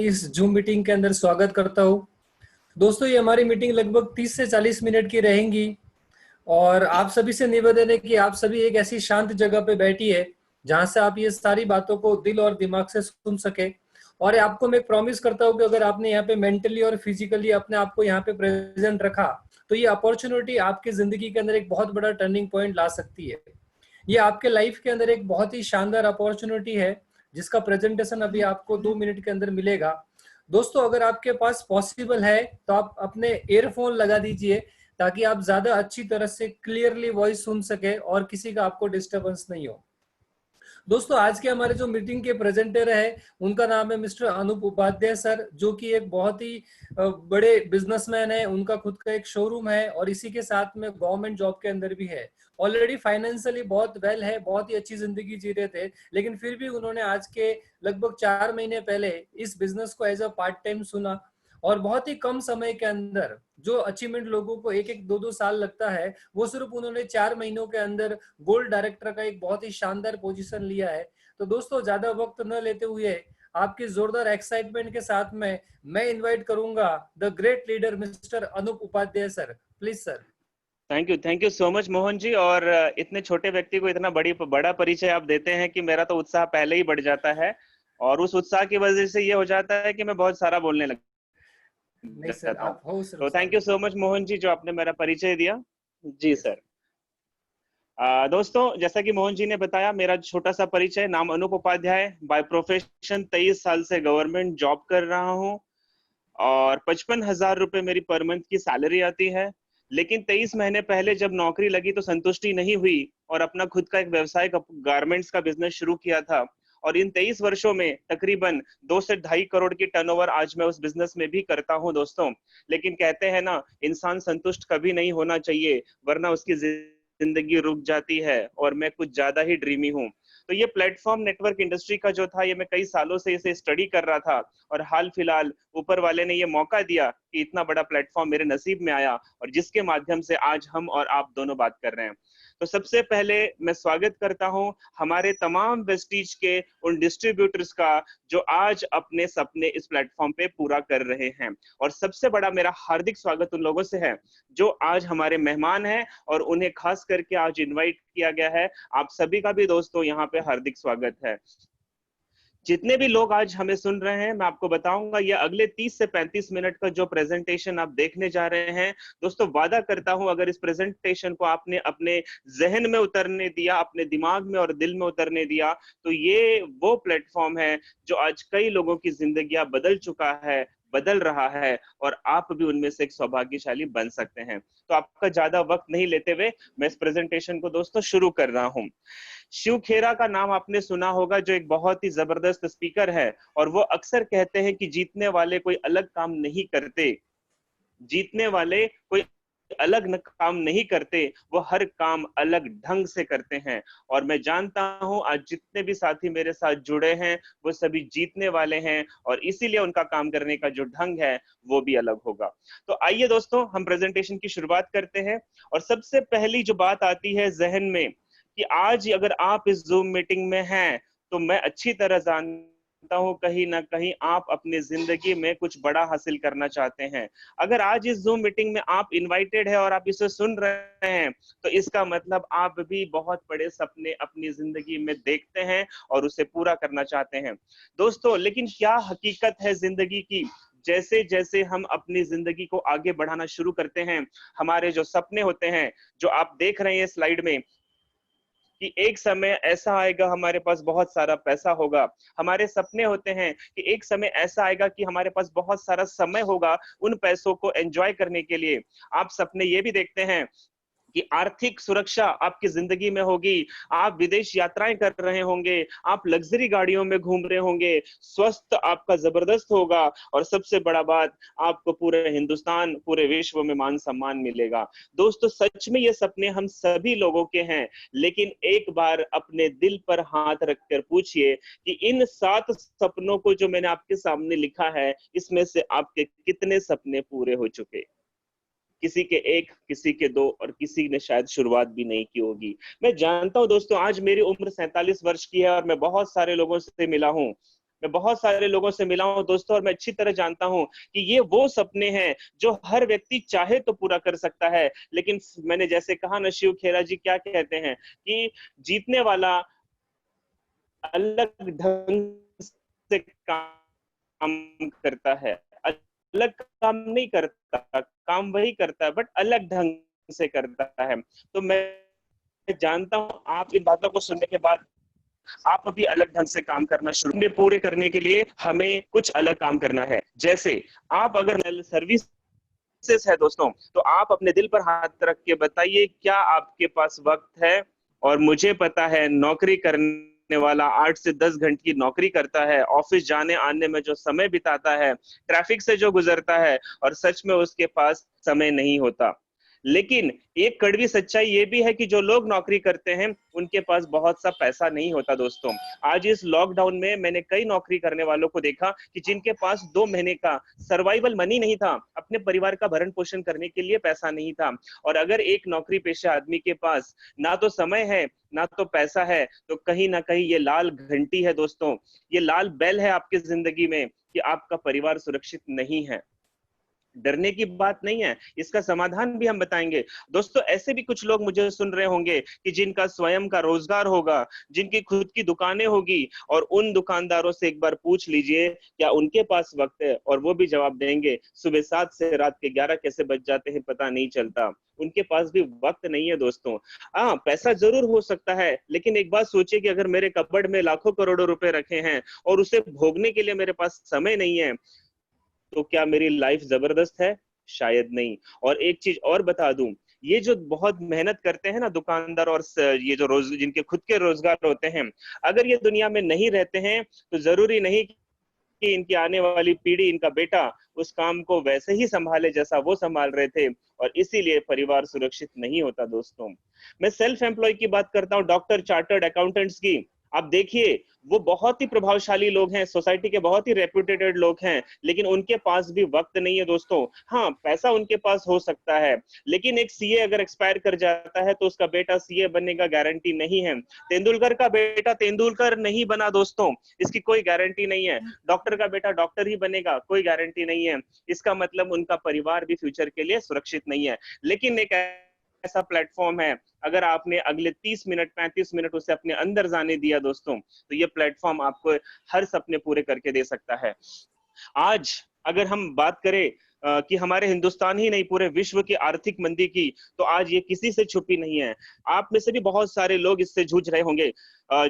इस zoom meeting के अंदर स्वागत करता हूँ। दोस्तों, ये हमारी मीटिंग लगभग 30 से 40 मिनट की रहेंगी और आप सभी से निवेदन है कि आप सभी एक ऐसी शांत जगह पे बैठिए जहां से आप ये सारी बातों को दिल और दिमाग से सुन सके। और आपको मैं प्रॉमिस करता हूँ कि अगर आपने यहाँ पे मेंटली और फिजिकली अपने आप को यहाँ पे प्रेजेंट रखा तो ये अपॉर्चुनिटी आपकी जिंदगी के अंदर एक बहुत बड़ा टर्निंग पॉइंट ला सकती है। ये आपके लाइफ के अंदर एक बहुत ही शानदार अपॉर्चुनिटी है जिसका प्रेजेंटेशन अभी आपको 2 मिनट के अंदर मिलेगा। दोस्तों, अगर आपके पास पॉसिबल है तो आप अपने ईयरफोन लगा दीजिए ताकि आप ज्यादा अच्छी तरह से क्लियरली वॉइस सुन सके और किसी का आपको डिस्टरबेंस नहीं हो। दोस्तों, आज के हमारे जो मीटिंग के प्रेजेंटर है उनका नाम है मिस्टर अनूप उपाध्याय सर, जो कि एक बहुत ही बड़े बिजनेसमैन है। उनका खुद का एक शोरूम है और इसी के साथ में गवर्नमेंट जॉब के अंदर भी है। ऑलरेडी फाइनेंशियली बहुत वेल है, बहुत ही अच्छी जिंदगी जी रहे थे, लेकिन फिर भी उन्होंने आज के लगभग 4 महीने पहले इस बिजनेस को एज अ पार्ट टाइम सुना और बहुत ही कम समय के अंदर जो अचीवमेंट लोगों को 1-1, 2-2 साल लगता है वो सिर्फ उन्होंने 4 महीनों के अंदर गोल्ड डायरेक्टर का एक बहुत ही शानदार पोजीशन लिया है। तो दोस्तों, ज्यादा वक्त न लेते हुए आपकी जोरदार एक्साइटमेंट के साथ में मैं इनवाइट करूंगा the great leader mister Anoop Upadhyay sir. Please sir. Thank you so much Mohan ji. और इतने छोटे व्यक्ति को इतना बड़ा परिचय आप देते हैं कि मेरा तो उत्साह पहले ही बढ़ जाता है और उस उत्साह की वजह से ये हो जाता है कि मैं बहुत सारा बोलने लग नहीं सर, जाता हूँ। आप हो सिर्फ तो थैंक यू स्वागत। सो मच मोहन जी, जो आपने मेरा परिचय दिया। जी यस। सर। दोस्तों, जैसा कि मोहन जी ने बताया, मेरा छोटा सा परिचय, नाम अनूप उपाध्याय, बाय प्रोफेशन 23 साल से गवर्नमेंट जॉब कर रहा हूँ और 55,000 रुपए मेरी पर मंथ की सैलरी आती है। लेकिन 23 महीने पहले जब नौकरी लगी तो संतुष्टि नहीं हुई और अपना खुद का एक व्यवसाय गारमेंट्स का बिजनेस शुरू किया था। और इन 23 वर्षों में तकरीबन 2 से 2.5 करोड़ की टर्नओवर आज मैं उस बिजनेस में भी करता हूं दोस्तों। लेकिन कहते हैं ना, इंसान संतुष्ट कभी नहीं होना चाहिए वरना उसकी जिंदगी रुक जाती है, और मैं कुछ ज्यादा ही ड्रीमी हूँ। तो ये प्लेटफॉर्म नेटवर्क इंडस्ट्री का जो था, ये मैं कई सालों से इसे स्टडी कर रहा था और हाल फिलहाल ऊपर वाले ने ये मौका दिया कि इतना बड़ा प्लेटफॉर्म मेरे नसीब में आया और जिसके माध्यम से आज हम और आप दोनों बात कर रहे हैं। तो सबसे पहले मैं स्वागत करता हूं हमारे तमाम वेस्टीज के उन डिस्ट्रीब्यूटर्स का जो आज अपने सपने इस प्लेटफॉर्म पे पूरा कर रहे हैं। और सबसे बड़ा मेरा हार्दिक स्वागत उन लोगों से है जो आज हमारे मेहमान हैं और उन्हें खास करके आज इनवाइट किया गया है। आप सभी का भी दोस्तों यहाँ पे हार्दिक स्वागत है। जितने भी लोग आज हमें सुन रहे हैं, मैं आपको बताऊंगा ये अगले 30 से 35 मिनट का जो प्रेजेंटेशन आप देखने जा रहे हैं दोस्तों, वादा करता हूं अगर इस प्रेजेंटेशन को आपने अपने जहन में उतरने दिया, अपने दिमाग में और दिल में उतरने दिया, तो ये वो प्लेटफॉर्म है जो आज कई लोगों की जिंदगियां बदल चुका है, बदल रहा है, और आप भी उनमें से एक सौभाग्यशाली बन सकते हैं। तो आपका ज्यादा वक्त नहीं लेते हुए मैं इस प्रेजेंटेशन को दोस्तों शुरू कर रहा हूं। शिव खेरा का नाम आपने सुना होगा, जो एक बहुत ही जबरदस्त स्पीकर है और वो अक्सर कहते हैं कि जीतने वाले कोई अलग काम नहीं करते, जीतने वाले कोई अलग न काम नहीं करते, वो हर काम अलग ढंग से करते हैं। और मैं जानता हूं आज जितने भी साथी मेरे साथ जुड़े हैं वो सभी जीतने वाले हैं और इसीलिए उनका काम करने का जो ढंग है वो भी अलग होगा। तो आइए दोस्तों, हम प्रेजेंटेशन की शुरुआत करते हैं। और सबसे पहली जो बात आती है जहन में कि आज अगर आप इस जूम मीटिंग में हैं तो मैं अच्छी तरह जानता हूं कहीं ना कहीं आप अपनी जिंदगी में कुछ बड़ा हासिल करना चाहते हैं। अगर आज इस जूम मीटिंग में आप इनवाइटेड है और आप इसे सुन रहे हैं तो इसका मतलब आप भी बहुत बड़े सपने अपनी जिंदगी में देखते हैं और उसे पूरा करना चाहते हैं दोस्तों। लेकिन क्या हकीकत है जिंदगी की, जैसे जैसे हम अपनी जिंदगी को आगे बढ़ाना शुरू करते हैं, हमारे जो सपने होते हैं जो आप देख रहे हैं स्लाइड में, कि एक समय ऐसा आएगा हमारे पास बहुत सारा पैसा होगा। हमारे सपने होते हैं कि एक समय ऐसा आएगा कि हमारे पास बहुत सारा समय होगा उन पैसों को एंजॉय करने के लिए। आप सपने ये भी देखते हैं कि आर्थिक सुरक्षा आपकी जिंदगी में होगी, आप विदेश यात्राएं कर रहे होंगे, आप लग्जरी गाड़ियों में घूम रहे होंगे, स्वस्थ आपका जबरदस्त होगा और सबसे बड़ा बात, आपको पूरे हिंदुस्तान, पूरे विश्व में मान सम्मान मिलेगा। दोस्तों, सच में ये सपने हम सभी लोगों के हैं, लेकिन एक बार अपने दिल पर हाथ रखकर पूछिए कि इन 7 सपनों को जो मैंने आपके सामने लिखा है, इसमें से आपके कितने सपने पूरे हो चुके? किसी के 1, किसी के 2 और किसी ने शायद शुरुआत भी नहीं की होगी। मैं जानता हूं दोस्तों, आज मेरी उम्र 47 वर्ष की है और मैं बहुत सारे लोगों से मिला हूं मैं बहुत सारे लोगों से मिला हूं दोस्तों, और मैं अच्छी तरह जानता हूं कि ये वो सपने हैं जो हर व्यक्ति चाहे तो पूरा कर सकता है। लेकिन मैंने जैसे कहा ना, शिव खेरा जी क्या कहते हैं कि जीतने वाला अलग ढंग से काम करता है, अलग काम नहीं करता, काम वही करता है बट अलग ढंग से करता है। तो मैं जानता हूं आप इन बातों को सुनने के बाद आप अभी अलग ढंग से काम करना शुरू, में पूरे करने के लिए हमें कुछ अलग काम करना है। जैसे आप अगर सर्विस है दोस्तों, तो आप अपने दिल पर हाथ रख के बताइए, क्या आपके पास वक्त है? और मुझे पता है नौकरी करने वाला 8 से 10 घंटे की नौकरी करता है, ऑफिस जाने आने में जो समय बिताता है, ट्रैफिक से जो गुजरता है, और सच में उसके पास समय नहीं होता। लेकिन एक कड़वी सच्चाई ये भी है कि जो लोग नौकरी करते हैं उनके पास बहुत सा पैसा नहीं होता दोस्तों। आज इस लॉकडाउन में मैंने कई नौकरी करने वालों को देखा कि जिनके पास 2 महीने का सर्वाइवल मनी नहीं था, अपने परिवार का भरण पोषण करने के लिए पैसा नहीं था। और अगर एक नौकरी पेशा आदमी के पास ना तो समय है ना तो पैसा है, तो कहीं ना कहीं ये लाल घंटी है दोस्तों, ये लाल बेल है आपकी जिंदगी में कि आपका परिवार सुरक्षित नहीं है। डरने की बात नहीं है, इसका समाधान भी हम बताएंगे। दोस्तों ऐसे भी कुछ लोग मुझे सुन रहे होंगे कि जिनका स्वयं का रोजगार होगा, जिनकी खुद की दुकानें होगी, और उन दुकानदारों से एक बार पूछ लीजिए क्या उनके पास वक्त है, और वो भी जवाब देंगे सुबह 7 से रात के 11 कैसे बज जाते हैं पता नहीं चलता। उनके पास भी वक्त नहीं है दोस्तों। हाँ, पैसा जरूर हो सकता है, लेकिन एक बात सोचिए कि अगर मेरे कपबोर्ड में लाखों करोड़ों रुपए रखे हैं और उसे भोगने के लिए मेरे पास समय नहीं है, तो क्या मेरी लाइफ जबरदस्त है? शायद नहीं। और एक चीज और बता दूं, ये जो बहुत मेहनत करते हैं ना दुकानदार, और ये जो रोज जिनके खुद के रोजगार होते हैं, अगर ये दुनिया में नहीं रहते हैं तो जरूरी नहीं कि इनकी आने वाली पीढ़ी, इनका बेटा उस काम को वैसे ही संभाले जैसा वो संभाल रहे थे, और इसीलिए परिवार सुरक्षित नहीं होता दोस्तों। मैं सेल्फ एम्प्लॉय की बात करता हूँ, डॉक्टर, चार्टर्ड अकाउंटेंट्स की। आप देखिए, वो बहुत ही प्रभावशाली लोग हैं, सोसाइटी के बहुत ही रेप्यूटेटेड लोग हैं, लेकिन उनके पास भी वक्त नहीं है दोस्तों। हाँ, पैसा उनके पास हो सकता है, लेकिन एक सीए अगर एक्सपायर कर जाता है तो उसका बेटा सीए बनने का गारंटी नहीं है। तेंदुलकर का बेटा तेंदुलकर नहीं बना दोस्तों, इसकी कोई गारंटी नहीं है। डॉक्टर का बेटा डॉक्टर ही बनेगा, कोई गारंटी नहीं है। इसका मतलब उनका परिवार भी फ्यूचर के लिए सुरक्षित नहीं है। लेकिन एक ऐसा प्लेटफॉर्म है, अगर आपने अगले 30 मिनट 35 मिनट उसे अपने अंदर जाने दिया दोस्तों, तो ये प्लेटफॉर्म आपको हर सपने पूरे करके दे सकता है। आज अगर हम बात करें कि हमारे हिंदुस्तान ही नहीं पूरे विश्व की आर्थिक मंदी की, तो आज ये किसी से छुपी नहीं है। आप में से भी बहुत सारे लोग इससे जूझ रहे होंगे।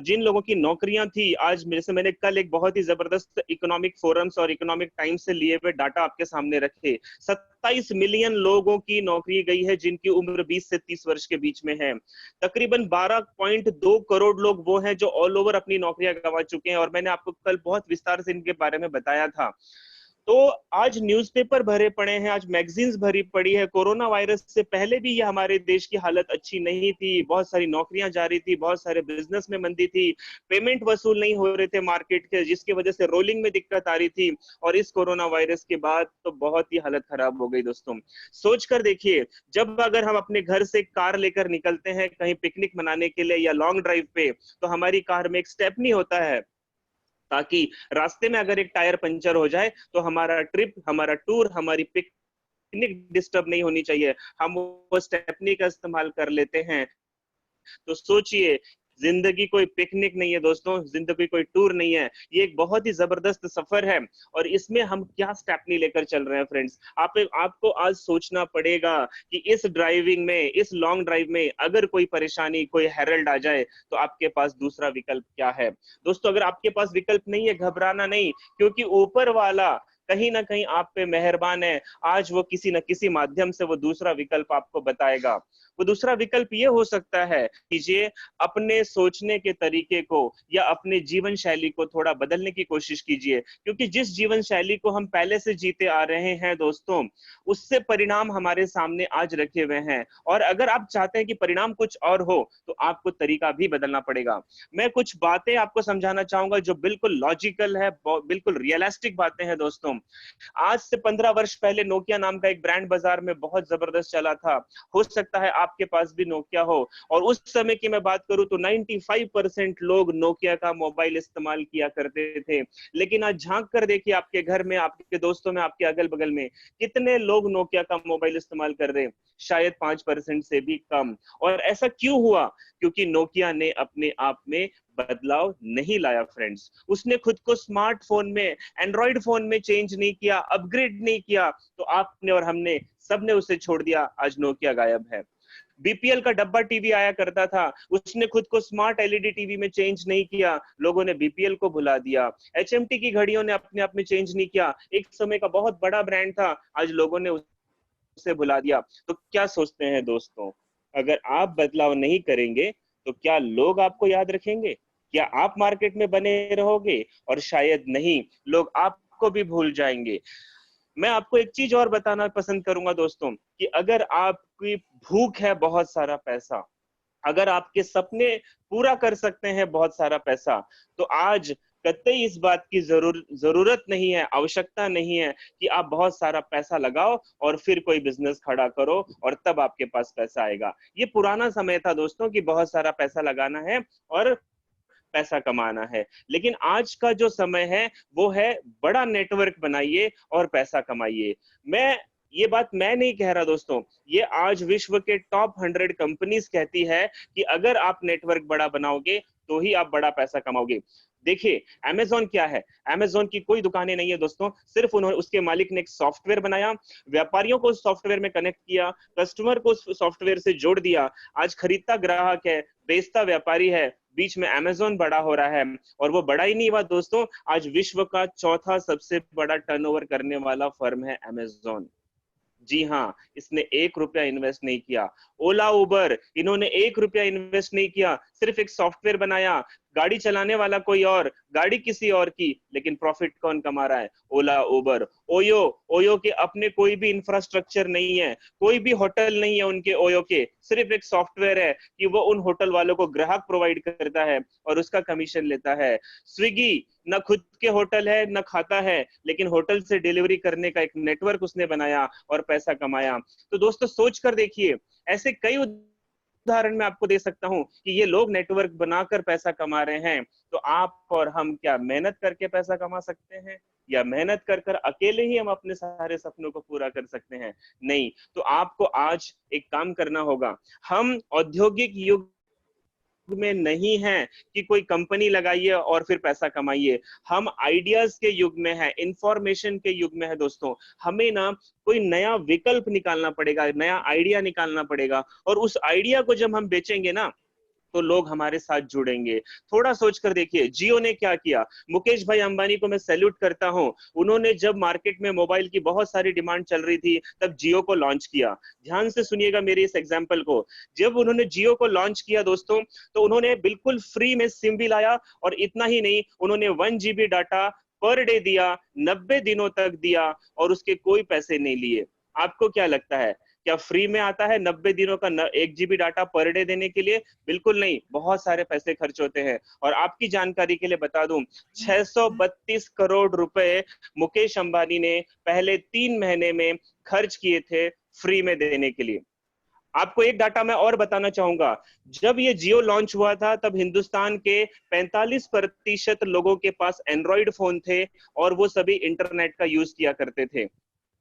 जिन लोगों की नौकरियां थी, आज मेरे से मैंने कल एक बहुत ही जबरदस्त इकोनॉमिक फोरम्स और इकोनॉमिक टाइम्स से लिए हुए डाटा आपके सामने रखे। 27 मिलियन लोगों की नौकरी गई है जिनकी उम्र 20 से 30 वर्ष के बीच में है। तकरीबन 12.2 करोड़ लोग वो हैं जो ऑल ओवर अपनी नौकरियां गंवा चुके हैं, और मैंने आपको कल बहुत विस्तार से इनके बारे में बताया था। तो आज न्यूज़पेपर भरे पड़े हैं, आज मैगजीन्स भरी पड़ी है। कोरोना वायरस से पहले भी ये हमारे देश की हालत अच्छी नहीं थी, बहुत सारी नौकरियां जा रही थी, बहुत सारे बिजनेस में मंदी थी, पेमेंट वसूल नहीं हो रहे थे मार्केट के, जिसकी वजह से रोलिंग में दिक्कत आ रही थी। और इस कोरोना वायरस के बाद तो बहुत ही हालत खराब हो गई दोस्तों। सोच कर देखिए, जब अगर हम अपने घर से कार लेकर निकलते हैं कहीं पिकनिक मनाने के लिए या लॉन्ग ड्राइव पे, तो हमारी कार में एक स्टेपनी होता है, ताकि रास्ते में अगर एक टायर पंचर हो जाए तो हमारा ट्रिप, हमारा टूर, हमारी पिकनिक डिस्टर्ब नहीं होनी चाहिए। हम वो स्टेपनी का इस्तेमाल कर लेते हैं। तो सोचिए, जिंदगी कोई पिकनिक नहीं है दोस्तों, जिंदगी कोई टूर नहीं है, ये एक बहुत ही जबरदस्त सफर है। और इसमें हम क्या स्टेपनी लेकर चल रहे हैं फ्रेंड्स, आपको आज सोचना पड़ेगा कि इस ड्राइविंग में, इस लॉन्ग ड्राइव में अगर कोई परेशानी, कोई हेरल्ड आ जाए, तो आपके पास दूसरा विकल्प क्या है। दोस्तों अगर आपके पास विकल्प नहीं है, घबराना नहीं, क्योंकि ऊपर वाला कहीं ना कहीं आप पे मेहरबान है। आज वो किसी न किसी माध्यम से वो दूसरा विकल्प आपको बताएगा। वो दूसरा विकल्प ये हो सकता है, कीजिए अपने सोचने के तरीके को या अपने जीवन शैली को थोड़ा बदलने की कोशिश कीजिए, क्योंकि जिस जीवन शैली को हम पहले से जीते आ रहे हैं दोस्तों, उससे परिणाम हमारे सामने आज रखे हुए हैं। और अगर आप चाहते हैं कि परिणाम कुछ और हो, तो आपको तरीका भी बदलना पड़ेगा। मैं कुछ बातें आपको समझाना चाहूंगा जो बिल्कुल लॉजिकल है, बिल्कुल रियलिस्टिक बातें हैं दोस्तों। आज से 15 वर्ष पहले नोकिया नाम का एक ब्रांड बाजार में बहुत जबरदस्त चला था। हो सकता है आप आपके पास भी नोकिया हो। और उस समय की मैं बात करूं तो 95% लोग नोकिया का मोबाइल इस्तेमाल किया करते थे। लेकिन आज झांक कर देखिए आपके घर में, आपके दोस्तों में, आपके अगल बगल में कितने लोग नोकिया का मोबाइल इस्तेमाल कर रहे हैं? शायद 5% से भी कम। और ऐसा क्यों हुआ? क्योंकि नोकिया ने अपने आप में बदलाव नहीं लाया फ्रेंड्स। उसने खुद को स्मार्टफोन में, एंड्रॉइड फोन में चेंज नहीं किया, अपग्रेड नहीं किया, तो आपने और हमने सबने उसे छोड़ दिया। आज नोकिया गायब है। बीपीएल का डब्बा टीवी आया करता था, उसने खुद को स्मार्ट एलईडी टीवी में चेंज नहीं किया, लोगों ने बीपीएल को भुला दिया। एचएमटी की घड़ियों ने अपने आप में चेंज नहीं किया, एक समय का बहुत बड़ा ब्रांड था, आज लोगों ने उसे भुला दिया। तो क्या सोचते हैं दोस्तों, अगर आप बदलाव नहीं करेंगे तो क्या लोग आपको याद रखेंगे? क्या आप मार्केट में बने रहोगे? और शायद नहीं, लोग आपको भी भूल जाएंगे। मैं आपको एक चीज और बताना पसंद करूंगा दोस्तों, कि अगर आपकी भूख है बहुत सारा पैसा, अगर आपके सपने पूरा कर सकते हैं बहुत सारा पैसा, तो आज कतई इस बात की जरूरत नहीं है, आवश्यकता नहीं है कि आप बहुत सारा पैसा लगाओ और फिर कोई बिजनेस खड़ा करो और तब आपके पास पैसा आएगा। ये पुराना समय था दोस्तों कि बहुत सारा पैसा लगाना है और पैसा कमाना है। लेकिन आज का जो समय है वो है बड़ा नेटवर्क बनाइए और पैसा कमाइए। ये बात मैं नहीं कह रहा दोस्तों, ये आज विश्व के टॉप 100 कंपनीज कहती है कि अगर आप नेटवर्क बड़ा बनाओगे तो ही आप बड़ा पैसा कमाओगे। देखिए अमेजोन क्या है, अमेजोन की कोई दुकानें नहीं है दोस्तों, सिर्फ उन्होंने, उसके मालिक ने एक सॉफ्टवेयर बनाया, व्यापारियों को उस सॉफ्टवेयर में कनेक्ट किया, कस्टमर को उस सॉफ्टवेयर से जोड़ दिया। आज खरीदता ग्राहक है, बेचता व्यापारी है, बीच में अमेजोन बड़ा हो रहा है। और वो बड़ा ही नहीं हुआ दोस्तों, आज विश्व का चौथा सबसे बड़ा टर्नओवर करने वाला फर्म है अमेजोन। जी हाँ, इसने 1 रुपया इन्वेस्ट नहीं किया। ओला उबर, इन्होंने 1 रुपया इन्वेस्ट नहीं किया, सिर्फ एक सॉफ्टवेयर बनाया, गाड़ी चलाने वाला कोई और, गाड़ी किसी और की, लेकिन प्रॉफिट कौन कमा रहा है? ओला उबर। ओयो, ओयो के अपने कोई भी इंफ्रास्ट्रक्चर नहीं है, कोई भी होटल नहीं है उनके ओयो के, सिर्फ एक सॉफ्टवेयर है कि वो उन होटल वालों को ग्राहक प्रोवाइड करता है और उसका कमीशन लेता है। स्विगी, ना खुद के होटल है ना खाता है, लेकिन होटल से डिलीवरी करने का एक नेटवर्क उसने बनाया और पैसा कमाया। तो दोस्तों सोच कर देखिए, ऐसे कई उदाहरण मैं आपको दे सकता हूं कि ये लोग नेटवर्क बनाकर पैसा कमा रहे हैं। तो आप और हम क्या मेहनत करके पैसा कमा सकते हैं, या मेहनत कर कर अकेले ही हम अपने सारे सपनों को पूरा कर सकते हैं? नहीं। तो आपको आज एक काम करना होगा। हम औद्योगिक युग में नहीं है कि कोई कंपनी लगाइए और फिर पैसा कमाइए। हम आइडियाज के युग में है, इंफॉर्मेशन के युग में है दोस्तों। हमें ना कोई नया विकल्प निकालना पड़ेगा, नया आइडिया निकालना पड़ेगा, और उस आइडिया को जब हम बेचेंगे ना तो लोग हमारे साथ जुड़ेंगे। थोड़ा सोचकर देखिए, जियो ने क्या किया। मुकेश भाई अंबानी को मैं सैल्यूट करता हूं, उन्होंने जब मार्केट में मोबाइल की बहुत सारी डिमांड चल रही थी तब जियो को लॉन्च किया। ध्यान से सुनिएगा मेरी इस एग्जांपल को। जब उन्होंने जियो को लॉन्च किया दोस्तों, तो उन्होंने बिल्कुल फ्री में सिम भी लाया, और इतना ही नहीं, उन्होंने 1 GB डाटा पर डे दिया, 90 दिनों तक दिया, और उसके कोई पैसे नहीं लिए। आपको क्या लगता है, क्या फ्री में आता है 90 दिनों का 1 GB डाटा पर डे देने के लिए? बिल्कुल नहीं, बहुत सारे पैसे खर्च होते हैं। और आपकी जानकारी के लिए बता दूं, 632 करोड़ रुपए मुकेश अंबानी ने पहले 3 महीने में खर्च किए थे फ्री में देने के लिए। आपको एक डाटा मैं और बताना चाहूंगा, जब ये जियो लॉन्च हुआ था तब हिंदुस्तान के 45% लोगों के पास एंड्रॉइड फोन थे, और वो सभी इंटरनेट का यूज किया करते थे।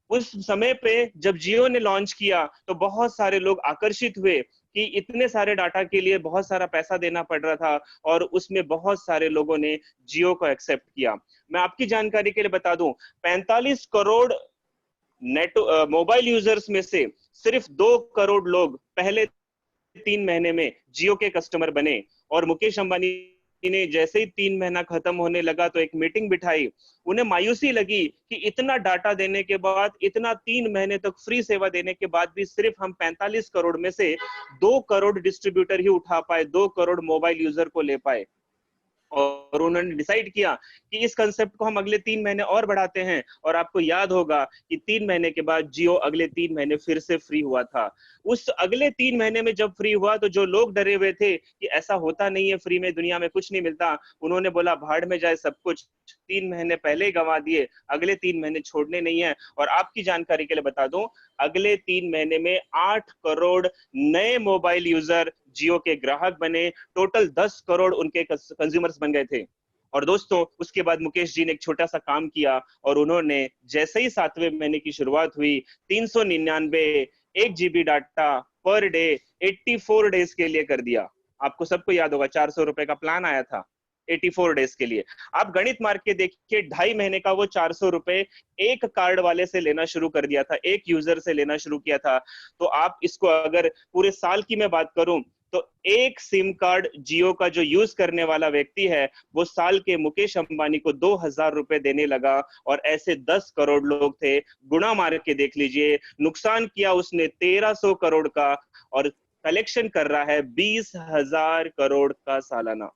उस समय पे जब जियो ने लॉन्च किया तो बहुत सारे लोग आकर्षित हुए कि इतने सारे डाटा के लिए बहुत सारा पैसा देना पड़ रहा था, और उसमें बहुत सारे लोगों ने जियो को एक्सेप्ट किया। मैं आपकी जानकारी के लिए बता दूं, 45 करोड़ नेट मोबाइल यूजर्स में से सिर्फ 2 करोड़ लोग पहले 3 महीने में जियो के कस्टमर बने। और मुकेश अंबानी ने जैसे ही 3 महीना खत्म होने लगा तो एक मीटिंग बिठाई। उन्हें मायूसी लगी कि इतना डाटा देने के बाद, इतना 3 महीने तक फ्री सेवा देने के बाद भी सिर्फ हम 45 करोड़ में से 2 करोड़ डिस्ट्रीब्यूटर ही उठा पाए, 2 करोड़ मोबाइल यूजर को ले पाए। और उन्होंने डिसाइड किया कि इस कंसेप्ट को हम अगले 3 महीने और बढ़ाते हैं। और आपको याद होगा कि 3 महीने के बाद जियो अगले 3 महीने फिर से फ्री हुआ था। उस अगले 3 महीने में जब फ्री हुआ तो जो लोग डरे हुए थे कि ऐसा होता नहीं है, फ्री में दुनिया में कुछ नहीं मिलता, उन्होंने बोला भाड़ में जाए सब कुछ। 3 महीने पहले ही गंवा दिए, अगले 3 महीने छोड़ने नहीं है। और आपकी जानकारी के लिए बता दूं, अगले 3 महीने में 8 करोड़ नए मोबाइल यूजर जियो के ग्राहक बने। टोटल 10 करोड़ उनके कंज्यूमर्स बन गए थे। और दोस्तों उसके बाद मुकेश जी ने एक छोटा सा काम किया और उन्होंने जैसे ही 7वें महीने की शुरुआत हुई 399 1 GB data per day 84 days के लिए कर दिया। आपको सबको याद होगा 400 रुपए का प्लान आया था 84 डेज के लिए। आप गणित मार के देखिए, 2.5 महीने का वो 400 रुपए एक कार्ड वाले से लेना शुरू कर दिया था, एक यूजर से लेना शुरू किया था। तो आप इसको अगर पूरे साल की मैं बात करूं तो एक सिम कार्ड जियो का जो यूज करने वाला व्यक्ति है वो साल के मुकेश अंबानी को 2,000 रुपए देने लगा। और ऐसे 10 करोड़ लोग थे। गुणा मार के देख लीजिए, नुकसान किया उसने 1300 करोड़ का और कलेक्शन कर रहा है 20,000 करोड़ का सालाना।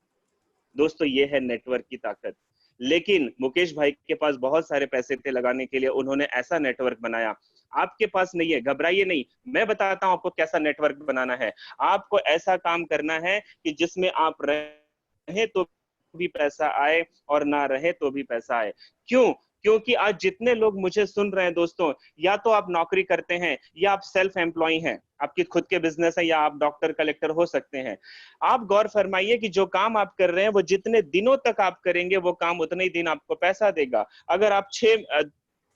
दोस्तों ये है नेटवर्क की ताकत। लेकिन मुकेश भाई के पास बहुत सारे पैसे थे लगाने के लिए, उन्होंने ऐसा नेटवर्क बनाया। आपके पास नहीं है, घबराइए नहीं, मैं बताता हूं आपको कैसा नेटवर्क बनाना है। आपको ऐसा काम करना है कि जिसमें आप रहे तो भी पैसा आए और ना रहे तो भी पैसा आए। क्यों? क्योंकि आज जितने लोग मुझे सुन रहे हैं दोस्तों, या तो आप नौकरी करते हैं या आप सेल्फ एम्प्लॉय हैं, आपकी खुद के बिजनेस है, या आप डॉक्टर कलेक्टर हो सकते हैं। आप गौर फरमाइए कि जो काम आप कर रहे हैं वो जितने दिनों तक आप करेंगे वो काम उतने ही दिन आपको पैसा देगा। अगर आप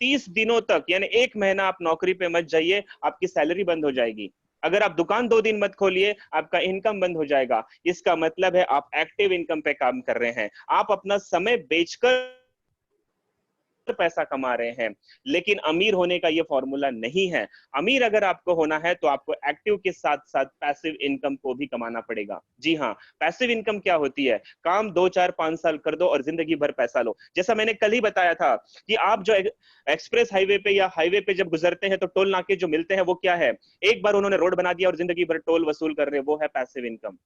30 दिनों तक यानी 1 महीना आप नौकरी पे मत जाइए, आपकी सैलरी बंद हो जाएगी। अगर आप दुकान 2 दिन मत खोलिए, आपका इनकम बंद हो जाएगा। इसका मतलब है आप एक्टिव इनकम पे काम कर रहे हैं, आप अपना समय बेचकर पैसा कमा रहे हैं। लेकिन अमीर होने का यह फॉर्मूला नहीं है। अमीर अगर आपको होना है तो आपको एक्टिव के साथ साथ पैसिव इनकम को भी कमाना पड़ेगा। जी हाँ, पैसिव इनकम क्या होती है? काम 2 4 5 साल कर दो और जिंदगी भर पैसा लो। जैसा मैंने कल ही बताया था कि आप जो एक्सप्रेस हाईवे पे या हाईवे पे जब गुजरते हैं तो टोल नाके जो मिलते हैं वो क्या है? एक बार उन्होंने रोड बना दिया और जिंदगी भर टोल वसूल कर रहे हैं, वो है पैसिव इनकम।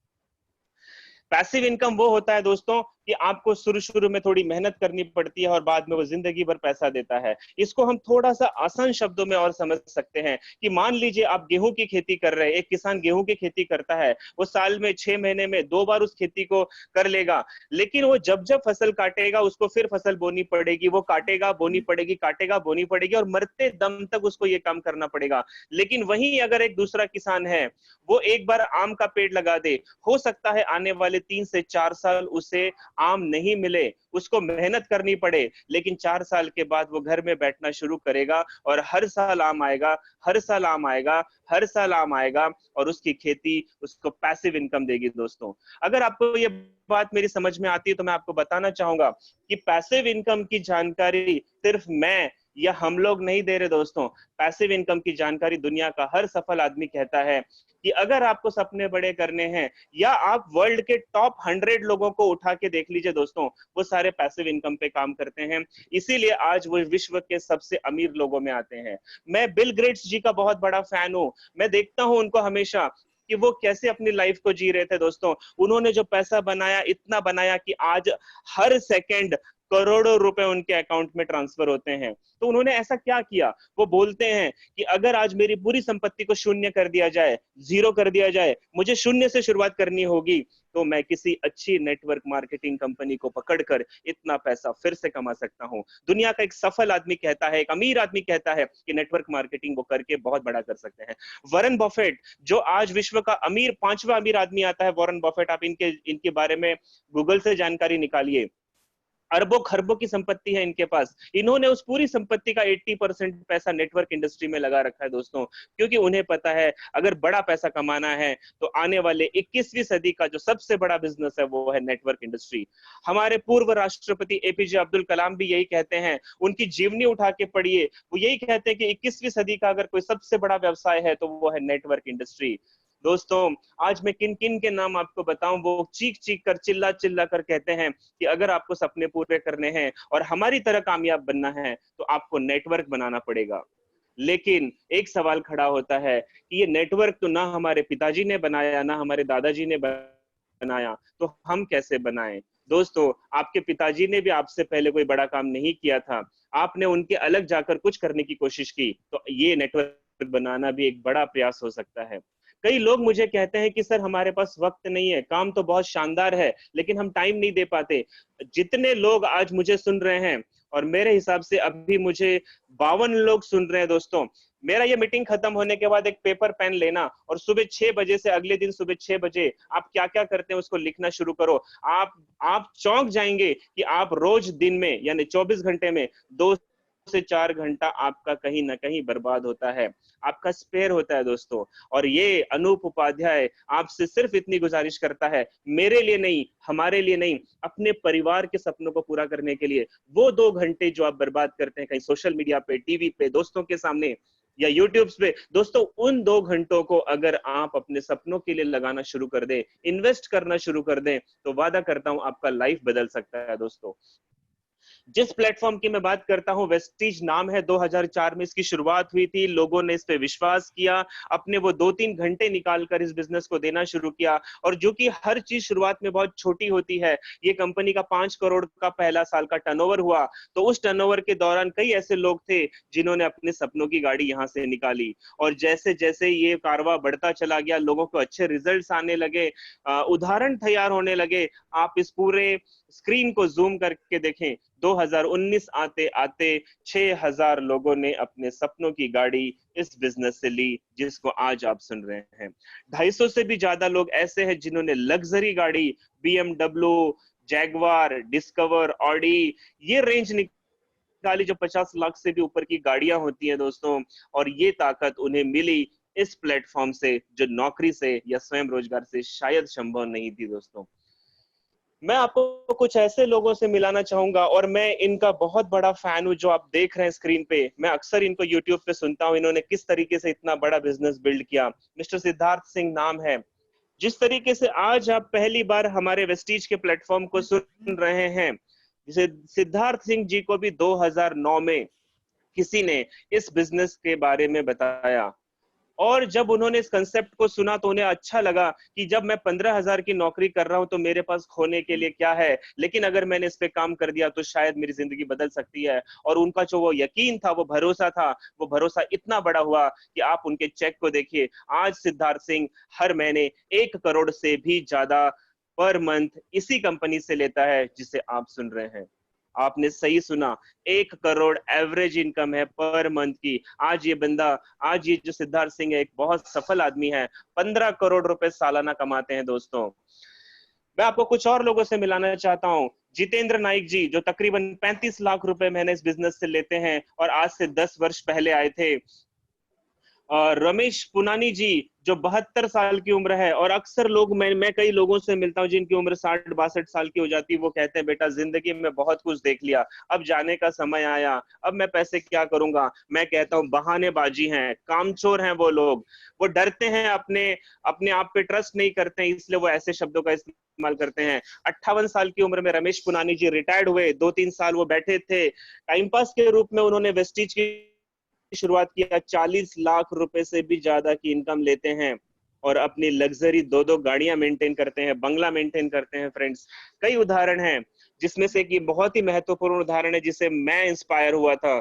पैसिव इनकम वो होता है दोस्तों कि आपको शुरू शुरू में थोड़ी मेहनत करनी पड़ती है और बाद में वो जिंदगी भर पैसा देता है। इसको हम थोड़ा सा आसान शब्दों में और समझ सकते हैं कि मान लीजिए आप गेहूं की खेती कर रहे हैं, एक किसान गेहूं की खेती करता है, वो साल में 6 महीने में 2 बार उस खेती को कर लेगा। लेकिन वो जब जब फसल काटेगा उसको फिर फसल बोनी पड़ेगी, वो काटेगा बोनी पड़ेगी, काटेगा बोनी पड़ेगी और मरते दम तक उसको ये काम करना पड़ेगा। लेकिन वहीं अगर एक दूसरा किसान है, वो एक बार आम का पेड़ लगा दे, हो सकता है आने वाले 3 से 4 साल उसे आम नहीं मिले, उसको मेहनत करनी पड़े, लेकिन 4 साल के बाद वो घर में बैठना शुरू करेगा और हर साल आम आएगा, हर साल आम आएगा, हर साल आम आएगा और उसकी खेती उसको पैसिव इनकम देगी। दोस्तों अगर आपको ये बात मेरी समझ में आती है तो मैं आपको बताना चाहूंगा कि पैसिव इनकम की जानकारी सिर्फ मैं या हम लोग नहीं दे रहे दोस्तों। पैसिव इनकम की जानकारी दुनिया का हर सफल आदमी कहता है कि अगर आपको सपने बड़े करने हैं, या आप वर्ल्ड के टॉप 100 लोगों को उठा के देख लीजिए दोस्तों, वो सारे पैसिव इनकम पे काम करते हैं। इसीलिए आज वो विश्व के सबसे अमीर लोगों में आते हैं। मैं बिल गेट्स जी का बहुत बड़ा फैन हूं। मैं देखता हूं उनको हमेशा कि वो कैसे अपनी लाइफ को जी रहे थे दोस्तों। उन्होंने जो पैसा बनाया, इतना बनाया कि आज हर सेकंड करोड़ों रुपए उनके अकाउंट में ट्रांसफर होते हैं। तो उन्होंने ऐसा क्या किया? वो बोलते हैं कि अगर आज मेरी पूरी संपत्ति को शून्य कर दिया जाए, जीरो कर दिया जाए, मुझे शून्य से शुरुआत करनी होगी, तो मैं किसी अच्छी नेटवर्क मार्केटिंग कंपनी को पकड़कर इतना पैसा फिर से कमा सकता हूं। दुनिया का एक सफल आदमी कहता है, एक अमीर आदमी कहता है कि नेटवर्क मार्केटिंग वो करके बहुत बड़ा कर सकते हैं। वॉरेन बफेट, जो आज विश्व का अमीर 5वां अमीर आदमी आता है, वॉरेन बफेट, आप इनके बारे में गूगल से जानकारी निकालिए। अरबों खरबों की संपत्ति है इनके पास। इन्होंने उस पूरी संपत्ति का 80% पैसा नेटवर्क इंडस्ट्री में लगा रखा है दोस्तों, क्योंकि उन्हें पता है अगर बड़ा पैसा कमाना है तो आने वाले 21वीं सदी का जो सबसे बड़ा बिजनेस है वो है नेटवर्क इंडस्ट्री। हमारे पूर्व राष्ट्रपति एपीजे अब्दुल कलाम भी यही कहते हैं, उनकी जीवनी उठा के पढ़िए, वो यही कहते हैं कि 21वीं सदी का अगर कोई सबसे बड़ा व्यवसाय है तो वो है नेटवर्क इंडस्ट्री। दोस्तों आज मैं किन किन के नाम आपको बताऊं, वो चीख चीख कर चिल्ला चिल्ला कर कहते हैं कि अगर आपको सपने पूरे करने हैं और हमारी तरह कामयाब बनना है तो आपको नेटवर्क बनाना पड़ेगा। लेकिन एक सवाल खड़ा होता है कि ये नेटवर्क तो ना हमारे पिताजी ने बनाया ना हमारे दादाजी ने बनाया, तो हम कैसे बनाएं? दोस्तों, आपके पिताजी ने भी आपसे पहले कोई बड़ा काम नहीं किया था, आपने उनके अलग जाकर कुछ करने की कोशिश की, तो ये नेटवर्क बनाना भी एक बड़ा प्रयास हो सकता है। कई लोग मुझे कहते हैं कि सर हमारे पास वक्त नहीं है, काम तो बहुत शानदार है, लेकिन हम टाइम नहीं दे पाते। जितने लोग आज मुझे सुन रहे हैं, और मेरे हिसाब से अभी मुझे 52 लोग सुन रहे हैं दोस्तों, मेरा ये मीटिंग खत्म होने के बाद एक पेपर पेन लेना और सुबह 6 बजे से अगले दिन सुबह 6 बजे आप क्या-क्या करते हैं उसको लिखना शुरू करो। आप चौंक जाएंगे कि आप रोज दिन में यानी 24 घंटे में 2 से 4 घंटा आपका कहीं ना कहीं बर्बाद होता है, आपका स्पेयर होता है दोस्तों। और ये अनूप उपाध्याय आपसे सिर्फ इतनी गुजारिश करता है, मेरे लिए नहीं, हमारे लिए नहीं, अपने परिवार के सपनों को पूरा करने के लिए। वो 2 घंटे जो आप बर्बाद करते हैं कहीं सोशल मीडिया पे, टीवी पे, दोस्तों के सामने या यूट्यूब पे, दोस्तों उन 2 घंटों को अगर आप अपने सपनों के लिए लगाना शुरू कर दें, इन्वेस्ट करना शुरू कर दें, तो वादा करता हूं आपका लाइफ बदल सकता है दोस्तों। जिस प्लेटफॉर्म की मैं बात करता हूं, वेस्टीज नाम है। 2004 में इसकी शुरुआत हुई थी, लोगों ने इस पे विश्वास किया, अपने वो 2-3 घंटे निकालकर इस बिजनेस को देना शुरू किया। और जो कि हर चीज शुरुआत में बहुत छोटी होती है, ये कंपनी का 5 करोड़ का पहला साल का टर्नओवर हुआ, तो उस टर्नओवर के दौरान कई ऐसे लोग थे जिन्होंने अपने सपनों की गाड़ी यहां से निकाली। और जैसे जैसे ये कारवा बढ़ता चला गया, लोगों को अच्छे रिजल्ट्स आने लगे, उदाहरण तैयार होने लगे। आप इस पूरे स्क्रीन को जूम करके देखें, 2019 आते आते 6000 लोगों ने अपने सपनों की गाड़ी इस बिजनेस से ली, जिसको आज आप सुन रहे हैं। 250 से भी ज्यादा लोग ऐसे हैं जिन्होंने लग्जरी गाड़ी, बीएमडब्ल्यू, जैगवार, डिस्कवर, ऑडी, ये रेंज निकाली जो 50 लाख से भी ऊपर की गाड़ियां होती हैं दोस्तों। और ये ताकत उन्हें मिली इस प्लेटफॉर्म से, जो नौकरी से या स्वयं रोजगार से शायद संभव नहीं थी दोस्तों। मैं आपको कुछ ऐसे लोगों से मिलाना चाहूंगा, और मैं इनका बहुत बड़ा फैन हूं जो आप देख रहे हैं स्क्रीन पे। मैं अक्सर इनको यूट्यूब पे सुनता हूं, इन्होंने किस तरीके से इतना बड़ा बिजनेस बिल्ड किया। मिस्टर सिद्धार्थ सिंह नाम है। जिस तरीके से आज आप पहली बार हमारे वेस्टीज के प्लेटफॉर्म को सुन रहे हैं, जिसे सिद्धार्थ सिंह जी को भी 2009 में किसी ने इस बिजनेस के बारे में बताया, और जब उन्होंने इस कंसेप्ट को सुना तो उन्हें अच्छा लगा कि जब मैं 15,000 की नौकरी कर रहा हूं तो मेरे पास खोने के लिए क्या है, लेकिन अगर मैंने इस पे काम कर दिया तो शायद मेरी जिंदगी बदल सकती है। और उनका जो वो यकीन था, वो भरोसा था, वो भरोसा इतना बड़ा हुआ कि आप उनके चेक को देखिए। आज सिद्धार्थ सिंह हर महीने 1 करोड़ से भी ज्यादा पर मंथ इसी कंपनी से लेता है जिसे आप सुन रहे हैं। आपने सही सुना, 1 करोड़ एवरेज इनकम है पर मंथ की। आज ये जो सिद्धार्थ सिंह है, एक बहुत सफल आदमी है, 15 करोड़ रुपए सालाना कमाते हैं दोस्तों। मैं आपको कुछ और लोगों से मिलाना चाहता हूं। जितेंद्र नाइक जी, जो तकरीबन 35 लाख रुपए महीने इस बिजनेस से लेते हैं और आज से 10 वर्ष पहले आए थे। रमेश पुनानी जी, जो 72 साल की उम्र है, और अक्सर लोग, मैं कई लोगों से मिलता हूं जिनकी उम्र 60-62 साल की हो जाती है, वो कहते हैं बेटा जिंदगी में बहुत कुछ देख लिया, अब जाने का समय आया, अब मैं पैसे क्या करूंगा। मैं कहता हूं बहानेबाजी हैं, कामचोर हैं वो लोग, वो डरते हैं, अपने अपने आप पे ट्रस्ट नहीं करते हैं, इसलिए वो ऐसे शब्दों का इस्तेमाल करते हैं। 58 साल की उम्र में रमेश पुनानी जी रिटायर्ड हुए, 2-3 साल वो बैठे थे, टाइम पास के रूप में उन्होंने वेस्टीज की शुरुआत किया। 40 लाख रुपए से भी ज्यादा की इनकम लेते हैं और अपनी लग्जरी 2-2 गाड़ियां मेंटेन करते हैं, बंगला मेंटेन करते हैं फ्रेंड्स। कई उदाहरण हैं, जिसमें से एक बहुत ही महत्वपूर्ण उदाहरण है जिसे मैं इंस्पायर हुआ था।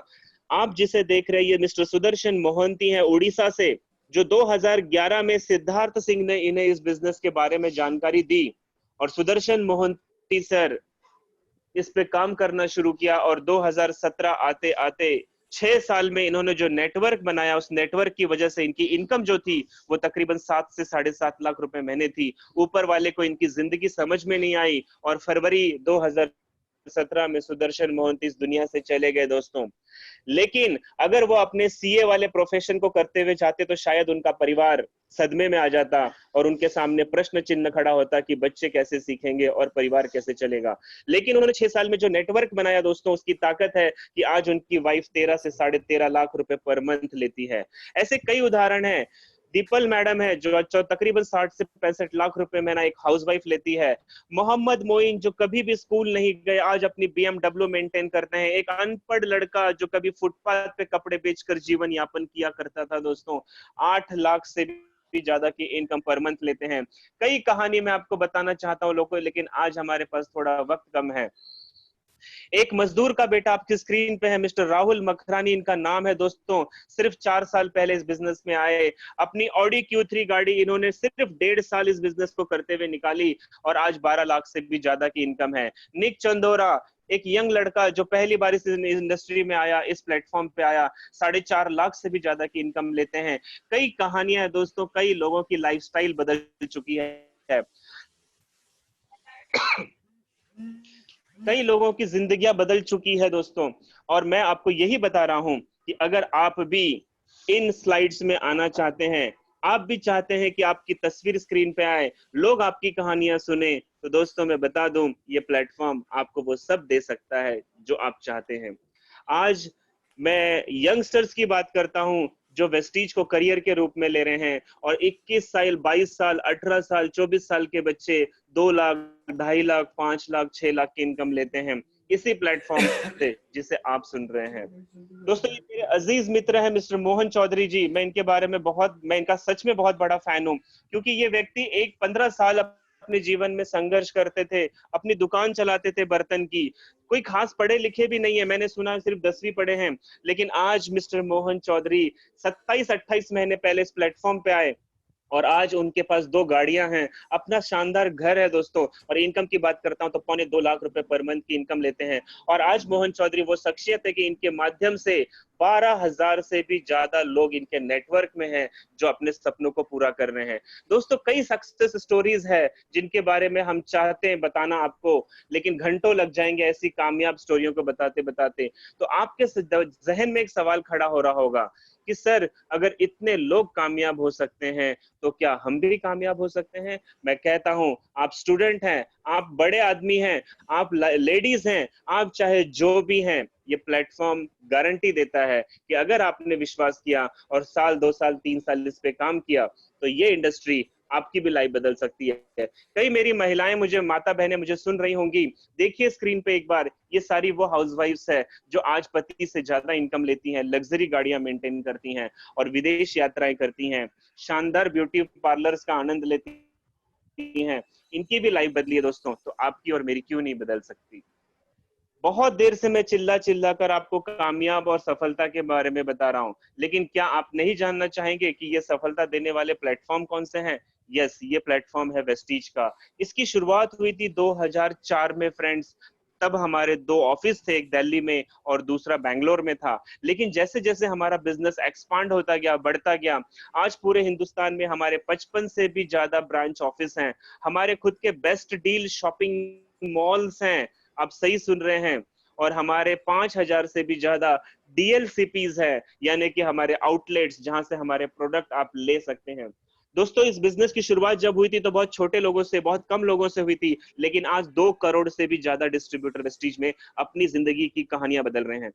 आप जिसे देख रहे हैं, मिस्टर सुदर्शन मोहंती हैं उड़ीसा से, जो 2011 में सिद्धार्थ सिंह ने इन्हें इस बिजनेस के बारे में जानकारी दी, और सुदर्शन मोहंती सर इस पे काम करना शुरू किया, और 2017 आते आते 6 साल में इन्होंने जो नेटवर्क बनाया, उस नेटवर्क की वजह से इनकी इनकम जो थी वो तकरीबन 7 से 7.5 लाख रुपए महीने थी। ऊपर वाले को इनकी जिंदगी समझ में नहीं आई, और फरवरी 2017 में सुदर्शन मोहंती इस दुनिया से चले गए दोस्तों। लेकिन अगर वो अपने सीए वाले प्रोफेशन को करते हुए जाते तो शायद उनका परिवार सदमे में आ जाता, और उनके सामने प्रश्न चिन्ह खड़ा होता कि बच्चे कैसे सीखेंगे और परिवार कैसे चलेगा। लेकिन उन्होंने 6 साल में जो नेटवर्क बनाया दोस्तों, उसकी ताकत है कि आज उनकी वाइफ 13 से 13.5 लाख रुपए पर मंथ लेती है। ऐसे कई उदाहरण हैं। दीपल मैडम है, जो तकरीबन 60 से 65 लाख रुपए महीना एक हाउसवाइफ लेती है। मोहम्मद मोइन, जो कभी भी स्कूल नहीं गए, आज अपनी बीएमडब्ल्यू मेंटेन करते हैं। एक अनपढ़ लड़का जो कभी फुटपाथ पे कपड़े बेचकर जीवन यापन किया करता था दोस्तों, 8 लाख से भी ज्यादा की इनकम पर मंथ लेते हैं। कई कहानी मैं आपको बताना चाहता हूँ लोगों, लेकिन आज हमारे पास थोड़ा वक्त कम है। एक मजदूर का बेटा आपकी स्क्रीन पे है, मिस्टर राहुल मखरानी इनका नाम है दोस्तों। सिर्फ 4 साल पहले इस बिजनेस में आए। अपनी ऑडी Q3 गाड़ी इन्होंने सिर्फ 1.5 साल इस बिजनेस को करते हुए निकाली और आज 12 लाख से भी ज्यादा की इनकम है। निक चंदोरा, एक यंग लड़का जो पहली बार इस इंडस्ट्री में आया, इस प्लेटफॉर्म पे आया, 4.5 लाख से भी ज्यादा की इनकम लेते हैं। कई कहानियां हैं दोस्तों, कई लोगों की लाइफस्टाइल बदल चुकी है, कई लोगों की जिंदगियां बदल चुकी है दोस्तों। और मैं आपको यही बता रहा हूं कि अगर आप भी इन स्लाइड्स में आना चाहते हैं, आप भी चाहते हैं कि आपकी तस्वीर स्क्रीन पे आए, लोग आपकी कहानियां सुने, तो दोस्तों मैं बता दूं, ये प्लेटफॉर्म आपको वो सब दे सकता है जो आप चाहते हैं। आज मैं यंगस्टर्स की बात करता हूं जो वेस्टीज को करियर के रूप में ले रहे हैं, और 21 साल, 22 साल, 18 साल, 24 साल के बच्चे 2 लाख, 2.5 लाख, 5 लाख, 6 लाख की इनकम लेते हैं इसी प्लेटफॉर्म से जिसे आप सुन रहे हैं। दोस्तों, ये मेरे अजीज मित्र हैं मिस्टर मोहन चौधरी जी। मैं इनका सच में बहुत बड़ा फैन हूं, क्योंकि ये व्यक्ति 15 साल अपने जीवन में संघर्ष करते थे, अपनी दुकान चलाते थे बर्तन की। कोई खास पढ़े लिखे भी नहीं है, मैंने सुना सिर्फ 10वीं पढ़े हैं, लेकिन आज मिस्टर मोहन चौधरी 27-28 महीने पहले इस प्लेटफॉर्म पे आए और आज उनके पास 2 गाड़ियां हैं, अपना शानदार घर है दोस्तों। और इनकम की बात करता हूं तो 2.25 लाख रुपए पर मंथ की इनकम लेते हैं। और आज मोहन चौधरी वो शख्सियत है कि इनके माध्यम से 12,000 से भी ज्यादा लोग इनके नेटवर्क में हैं जो अपने सपनों को पूरा कर रहे हैं। दोस्तों, कई सक्सेस स्टोरीज है जिनके बारे में हम चाहते हैं बताना आपको, लेकिन घंटों लग जाएंगे ऐसी कामयाब स्टोरियों को बताते बताते। तो आपके जहन में एक सवाल खड़ा हो रहा होगा कि सर, अगर इतने लोग कामयाब हो सकते हैं तो क्या हम भी कामयाब हो सकते हैं? मैं कहता हूं, आप स्टूडेंट हैं, आप बड़े आदमी हैं, आप लेडीज हैं, आप चाहे जो भी हैं, ये प्लेटफॉर्म गारंटी देता है कि अगर आपने विश्वास किया और साल, 2 साल, 3 साल इस पे काम किया, तो ये इंडस्ट्री आपकी भी लाइफ बदल सकती है। कई मेरी महिलाएं, मुझे माता बहनें मुझे सुन रही होंगी, देखिए स्क्रीन पे एक बार, ये सारी वो हाउसवाइफ्स है जो आज पति से ज्यादा इनकम लेती हैं, लग्जरी गाड़ियां मेंटेन करती हैं और विदेश यात्राएं करती हैं, शानदार ब्यूटी पार्लर्स का आनंद लेती हैं। इनकी भी लाइफ बदली है दोस्तों, तो आपकी और मेरी क्यों नहीं बदल सकती? बहुत देर से मैं चिल्ला चिल्ला कर आपको कामयाब और सफलता के बारे में बता रहा हूं, लेकिन क्या आप नहीं जानना चाहेंगे कि ये सफलता देने वाले प्लेटफॉर्म कौन से हैं? यस, ये प्लेटफॉर्म है वेस्टीज का। इसकी शुरुआत हुई थी 2004 में फ्रेंड्स। तब हमारे 2 ऑफिस थे, एक दिल्ली में और दूसरा बैंगलोर में था। लेकिन जैसे जैसे हमारा बिजनेस एक्सपांड होता गया, बढ़ता गया, आज पूरे हिंदुस्तान में हमारे 55 से भी ज्यादा ब्रांच ऑफिस हैं। हमारे खुद के बेस्ट डील शॉपिंग मॉल्स हैं, आप सही सुन रहे हैं। और हमारे 5,000 से भी ज्यादा DLCPs है, यानी कि हमारे आउटलेट्स जहां से हमारे प्रोडक्ट आप ले सकते हैं। दोस्तों, इस बिजनेस की शुरुआत जब हुई थी तो बहुत छोटे लोगों से, बहुत कम लोगों से हुई थी, लेकिन आज 2 करोड़ से भी ज्यादा डिस्ट्रीब्यूटर वेस्टीज में अपनी जिंदगी की कहानियां बदल रहे हैं।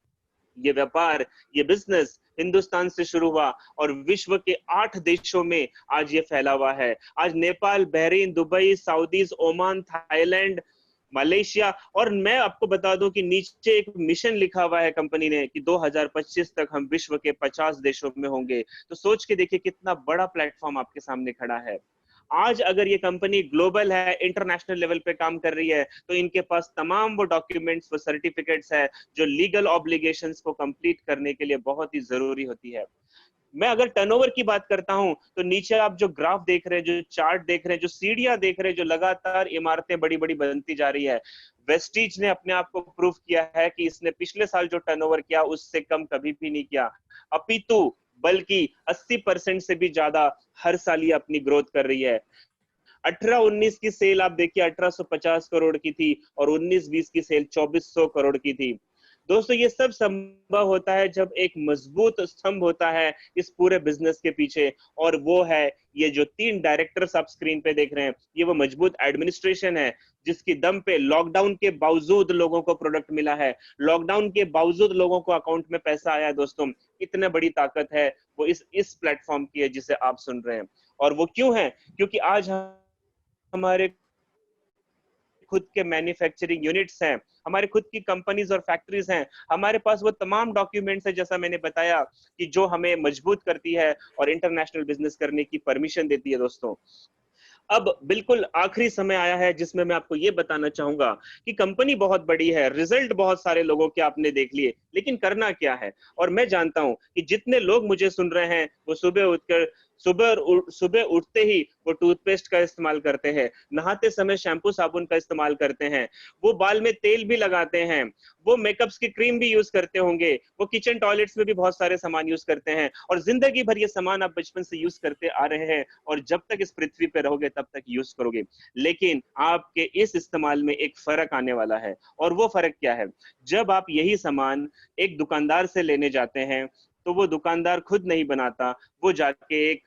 ये व्यापार, ये बिजनेस हिंदुस्तान से शुरू हुआ और विश्व के 8 देशों में आज ये फैला हुआ है। आज Nepal, Bahrain, Dubai, Saudis, Oman, Thailand, Malaysia, और मैं आपको बता दूं कि नीचे एक मिशन लिखा हुआ है कंपनी ने कि 2025 तक हम विश्व के 50 देशों में होंगे। तो सोच के देखिए कितना बड़ा प्लेटफॉर्म आपके सामने खड़ा है। आज अगर ये कंपनी ग्लोबल है, इंटरनेशनल लेवल पे काम कर रही है, तो इनके पास तमाम वो डॉक्यूमेंट्स, वो सर्टिफिकेट्स है जो लीगल ऑब्लिगेशंस को कंप्लीट करने के लिए बहुत ही जरूरी होती है। मैं अगर टर्नओवर की बात करता हूं तो नीचे आप जो ग्राफ देख रहे हैं, जो चार्ट देख रहे हैं, जो सीढ़ियां देख रहे हैं, जो लगातार इमारतें बड़ी बड़ी बनती जा रही है, वेस्टीज ने अपने आप को प्रूव किया है कि इसने पिछले साल जो टर्नओवर किया उससे कम कभी भी नहीं किया, अपितु बल्कि 80% से भी ज्यादा हर साल ये अपनी ग्रोथ कर रही है। 18-19 की सेल आप देखिए 1850 करोड़ की थी और 19-20 की सेल 2400 करोड़ की थी। दोस्तों, ये सब संभव होता है जब एक मजबूत स्तंभ होता है इस पूरे बिजनेस के पीछे, और वो है ये जो 3 डायरेक्टर्स आप स्क्रीन पे देख रहे हैं, ये वो मजबूत एडमिनिस्ट्रेशन है जिसकी दम पे लॉकडाउन के बावजूद लोगों को प्रोडक्ट मिला है, लॉकडाउन के बावजूद लोगों को अकाउंट में पैसा आया है। दोस्तों, इतने बड़ी ताकत है वो इस प्लेटफॉर्म की है जिसे आप सुन रहे हैं। और वो क्यों है? क्योंकि आज हमारे खुद के मैन्युफैक्चरिंग यूनिट्स हैं, हमारे खुद की कंपनीज और फैक्ट्रीज हैं, हमारे पास वो तमाम डॉक्यूमेंट्स है जैसा मैंने बताया कि जो हमें मजबूत करती है और इंटरनेशनल बिजनेस करने की परमिशन देती है दोस्तों। अब बिल्कुल आखिरी समय आया है जिसमें मैं आपको ये बताना चाहूंगा कि कंपनी बहुत बड़ी है, रिजल्ट बहुत सारे लोगों के आपने देख लिए, लेकिन करना क्या है। और मैं जानता हूं कि जितने लोग मुझे सुन रहे हैं वो सुबह उठते ही वो टूथपेस्ट का इस्तेमाल करते हैं, नहाते समय शैम्पू साबुन का इस्तेमाल करते हैं, वो बाल में तेल भी लगाते हैं, वो मेकअप्स की क्रीम भी यूज करते होंगे, वो किचन टॉयलेट्स में भी बहुत सारे सामान यूज करते हैं, और जिंदगी भर ये सामान आप बचपन से यूज करते आ रहे हैं और जब तक इस पृथ्वी पे रहोगे तब तक यूज करोगे। लेकिन आपके इस इस्तेमाल में एक फर्क आने वाला है, और वो फर्क क्या है? जब आप यही सामान एक दुकानदार से लेने जाते हैं तो वो दुकानदार खुद नहीं बनाता, वो जाके एक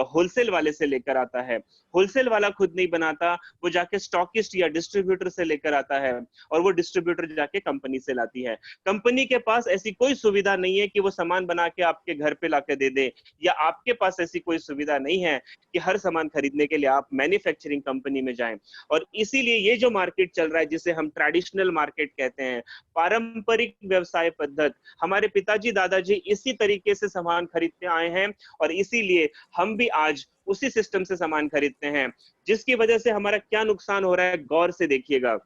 होलसेल वाले से लेकर आता है। होलसेल वाला खुद नहीं बनाता, वो जाके स्टॉकिस्ट या डिस्ट्रीब्यूटर से लेकर आता है, और वो डिस्ट्रीब्यूटर जाके कंपनी से लाती है। कंपनी के पास ऐसी कोई सुविधा नहीं है कि वो सामान बना के आपके घर पे लाके दे दे, या आपके पास ऐसी कोई सुविधा नहीं है कि हर सामान खरीदने के लिए आप मैन्युफैक्चरिंग कंपनी में जाएं। और इसीलिए ये जो मार्केट चल रहा है जिसे हम ट्रेडिशनल मार्केट कहते हैं, पारंपरिक व्यवसाय पद्धति, हमारे पिताजी दादाजी इसी तरीके से सामान खरीदते आए हैं, और इसीलिए हम भी आज उसी सिस्टम से सामान खरीदते हैं। जिसकी वजह से हमारा क्या नुकसान हो रहा है गौर से देखिएगा।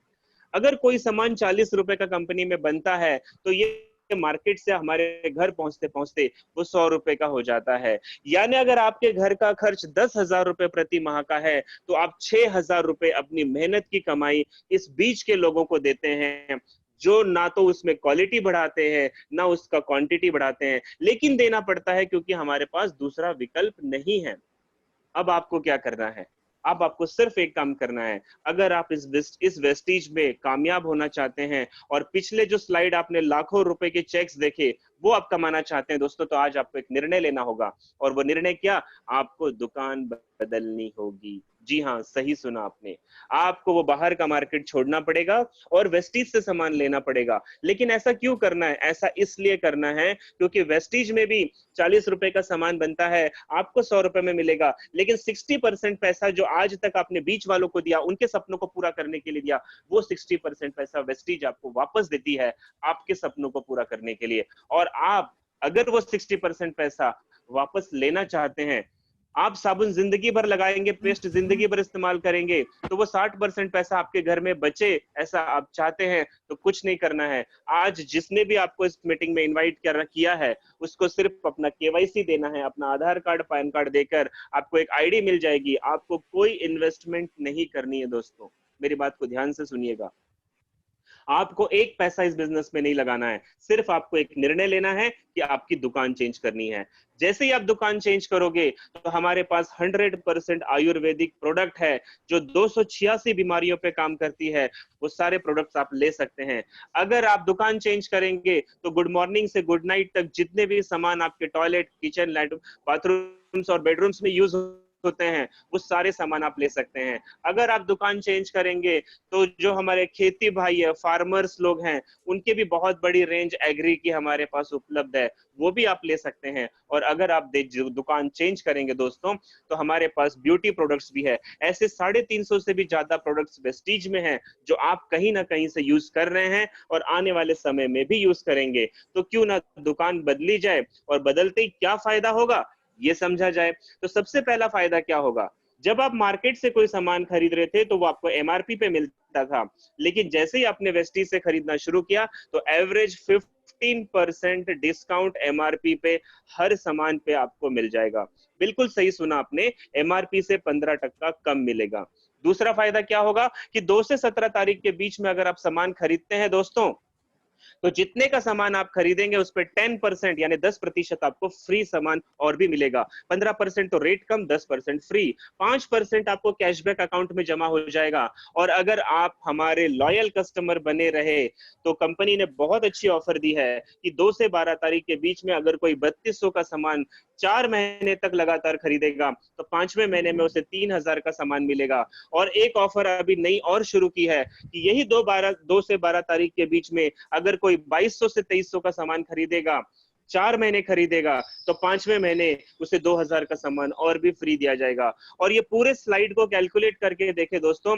अगर कोई सामान 40 रुपए का कंपनी में बनता है तो ये मार्केट से हमारे घर पहुंचते पहुंचते वो 100 रुपए का हो जाता है। यानी अगर आपके घर का खर्च 10,000 रुपए प्रति माह का है तो आप 6,000 रुपए अपनी मेहनत की कमाई इस बीच के लोगों को देते हैं, जो ना तो उसमें क्वालिटी बढ़ाते हैं ना उसका क्वांटिटी बढ़ाते हैं, लेकिन देना पड़ता है क्योंकि हमारे पास दूसरा विकल्प नहीं है। अब आपको क्या करना है? अब आपको सिर्फ एक काम करना है। अगर आप इस वेस्टीज में कामयाब होना चाहते हैं और पिछले जो स्लाइड आपने लाखों रुपए के चेक्स देखे वो आप कमाना चाहते हैं दोस्तों, तो आज आपको एक निर्णय लेना होगा। और वो निर्णय क्या? आपको दुकान बदलनी होगी। जी हाँ, सही सुना आपने। आपको वो बाहर का मार्केट छोड़ना पड़ेगा और वेस्टीज से सामान लेना पड़ेगा। लेकिन ऐसा क्यों करना है? ऐसा इसलिए करना है क्योंकि वेस्टीज में भी 40 रुपए का सामान बनता है, आपको 100 रुपए में मिलेगा, लेकिन 60% पैसा जो आज तक आपने बीच वालों को दिया, उनके सपनों को पूरा करने के लिए दिया, वो 60% पैसा वेस्टीज आपको वापस देती है आपके सपनों को पूरा करने के लिए। और आप अगर वो 60% पैसा वापस लेना चाहते हैं, आप साबुन जिंदगी भर लगाएंगे, पेस्ट जिंदगी भर इस्तेमाल करेंगे, तो वो 60% पैसा आपके घर में बचे, ऐसा आप चाहते हैं तो कुछ नहीं करना है। आज जिसने भी आपको इस मीटिंग में इनवाइट किया है उसको सिर्फ अपना केवाईसी देना है, अपना आधार कार्ड पैन कार्ड देकर आपको एक आईडी मिल जाएगी। आपको कोई इन्वेस्टमेंट नहीं करनी है दोस्तों, मेरी बात को ध्यान से सुनिएगा। आपको एक पैसा इस बिजनेस में नहीं लगाना है, सिर्फ आपको एक निर्णय लेना है कि आपकी दुकान चेंज करनी है। जैसे ही आप दुकान चेंज करोगे तो हमारे पास 100% आयुर्वेदिक प्रोडक्ट है जो 286 बीमारियों पे काम करती है, वो सारे प्रोडक्ट्स आप ले सकते हैं। अगर आप दुकान चेंज करेंगे तो गुड मॉर्निंग से गुड नाइट तक जितने भी सामान आपके टॉयलेट, किचन, बाथरूम्स और बेडरूम्स में यूज होते हैं वो सारे सामान आप ले सकते हैं। अगर आप दुकान चेंज करेंगे तो जो हमारे खेती भाई है, फार्मर्स लोग हैं, उनके भी बहुत बड़ी रेंज एग्री की हमारे पास उपलब्ध है, वो भी आप ले सकते हैं। और अगर आप दुकान चेंज करेंगे दोस्तों तो हमारे पास ब्यूटी प्रोडक्ट्स भी है। ऐसे 350 से भी ज्यादा प्रोडक्ट्स वेस्टीज में हैं जो आप कहीं ना कहीं से यूज कर रहे हैं और आने वाले समय में भी यूज करेंगे। तो क्यों ना दुकान बदली जाए, और बदलते ही क्या फायदा होगा ये समझा जाए। तो सबसे पहला फायदा क्या होगा? जब आप मार्केट से कोई सामान खरीद रहे थे तो वो आपको एमआरपी पे मिलता था, लेकिन जैसे ही आपने वेस्टीज से खरीदना शुरू किया तो एवरेज 15% डिस्काउंट एमआरपी पे हर सामान पे आपको मिल जाएगा। बिल्कुल सही सुना आपने, एमआरपी से 15% कम मिलेगा। दूसरा फायदा क्या होगा कि 2 से 17 तारीख के बीच में अगर आप सामान खरीदते हैं दोस्तों, तो जितने का सामान आप खरीदेंगे उस पर 10% यानी 10% आपको फ्री सामान और भी मिलेगा। 15% तो रेट कम, 10% फ्री, 5% आपको कैशबैक अकाउंट में जमा हो जाएगा। और अगर आप हमारे लॉयल कस्टमर बने रहे तो कंपनी ने बहुत अच्छी ऑफर दी है कि 2 से 12 तारीख के बीच में अगर कोई 3200 का सामान 4 महीने तक लगातार खरीदेगा तो 5वें महीने में उसे 3000 का सामान मिलेगा। और एक ऑफर अभी नई और शुरू की है कि यही 2 से 12 तारीख के बीच में अगर कोई 2200 से 2300 का सामान खरीदेगा 4 महीने खरीदेगा तो 5वें महीने उसे 2000 का सामान और भी फ्री दिया जाएगा। और ये पूरे स्लाइड को कैलकुलेट करके देखे दोस्तों,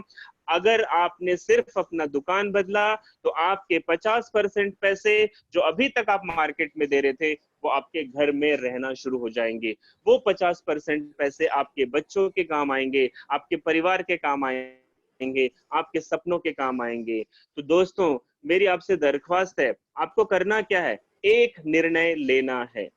अगर आपने सिर्फ अपना दुकान बदला तो आपके 50% पैसे जो अभी तक आप मार्केट में दे रहे थे वो आपके घर में रहना शुरू हो जाएंगे। वो 50% पैसे आपके बच्चों के काम आएंगे, आपके परिवार के काम आएंगे, आपके सपनों के काम आएंगे। तो दोस्तों मेरी आपसे दरख्वास्त है, आपको करना क्या है, एक निर्णय लेना है।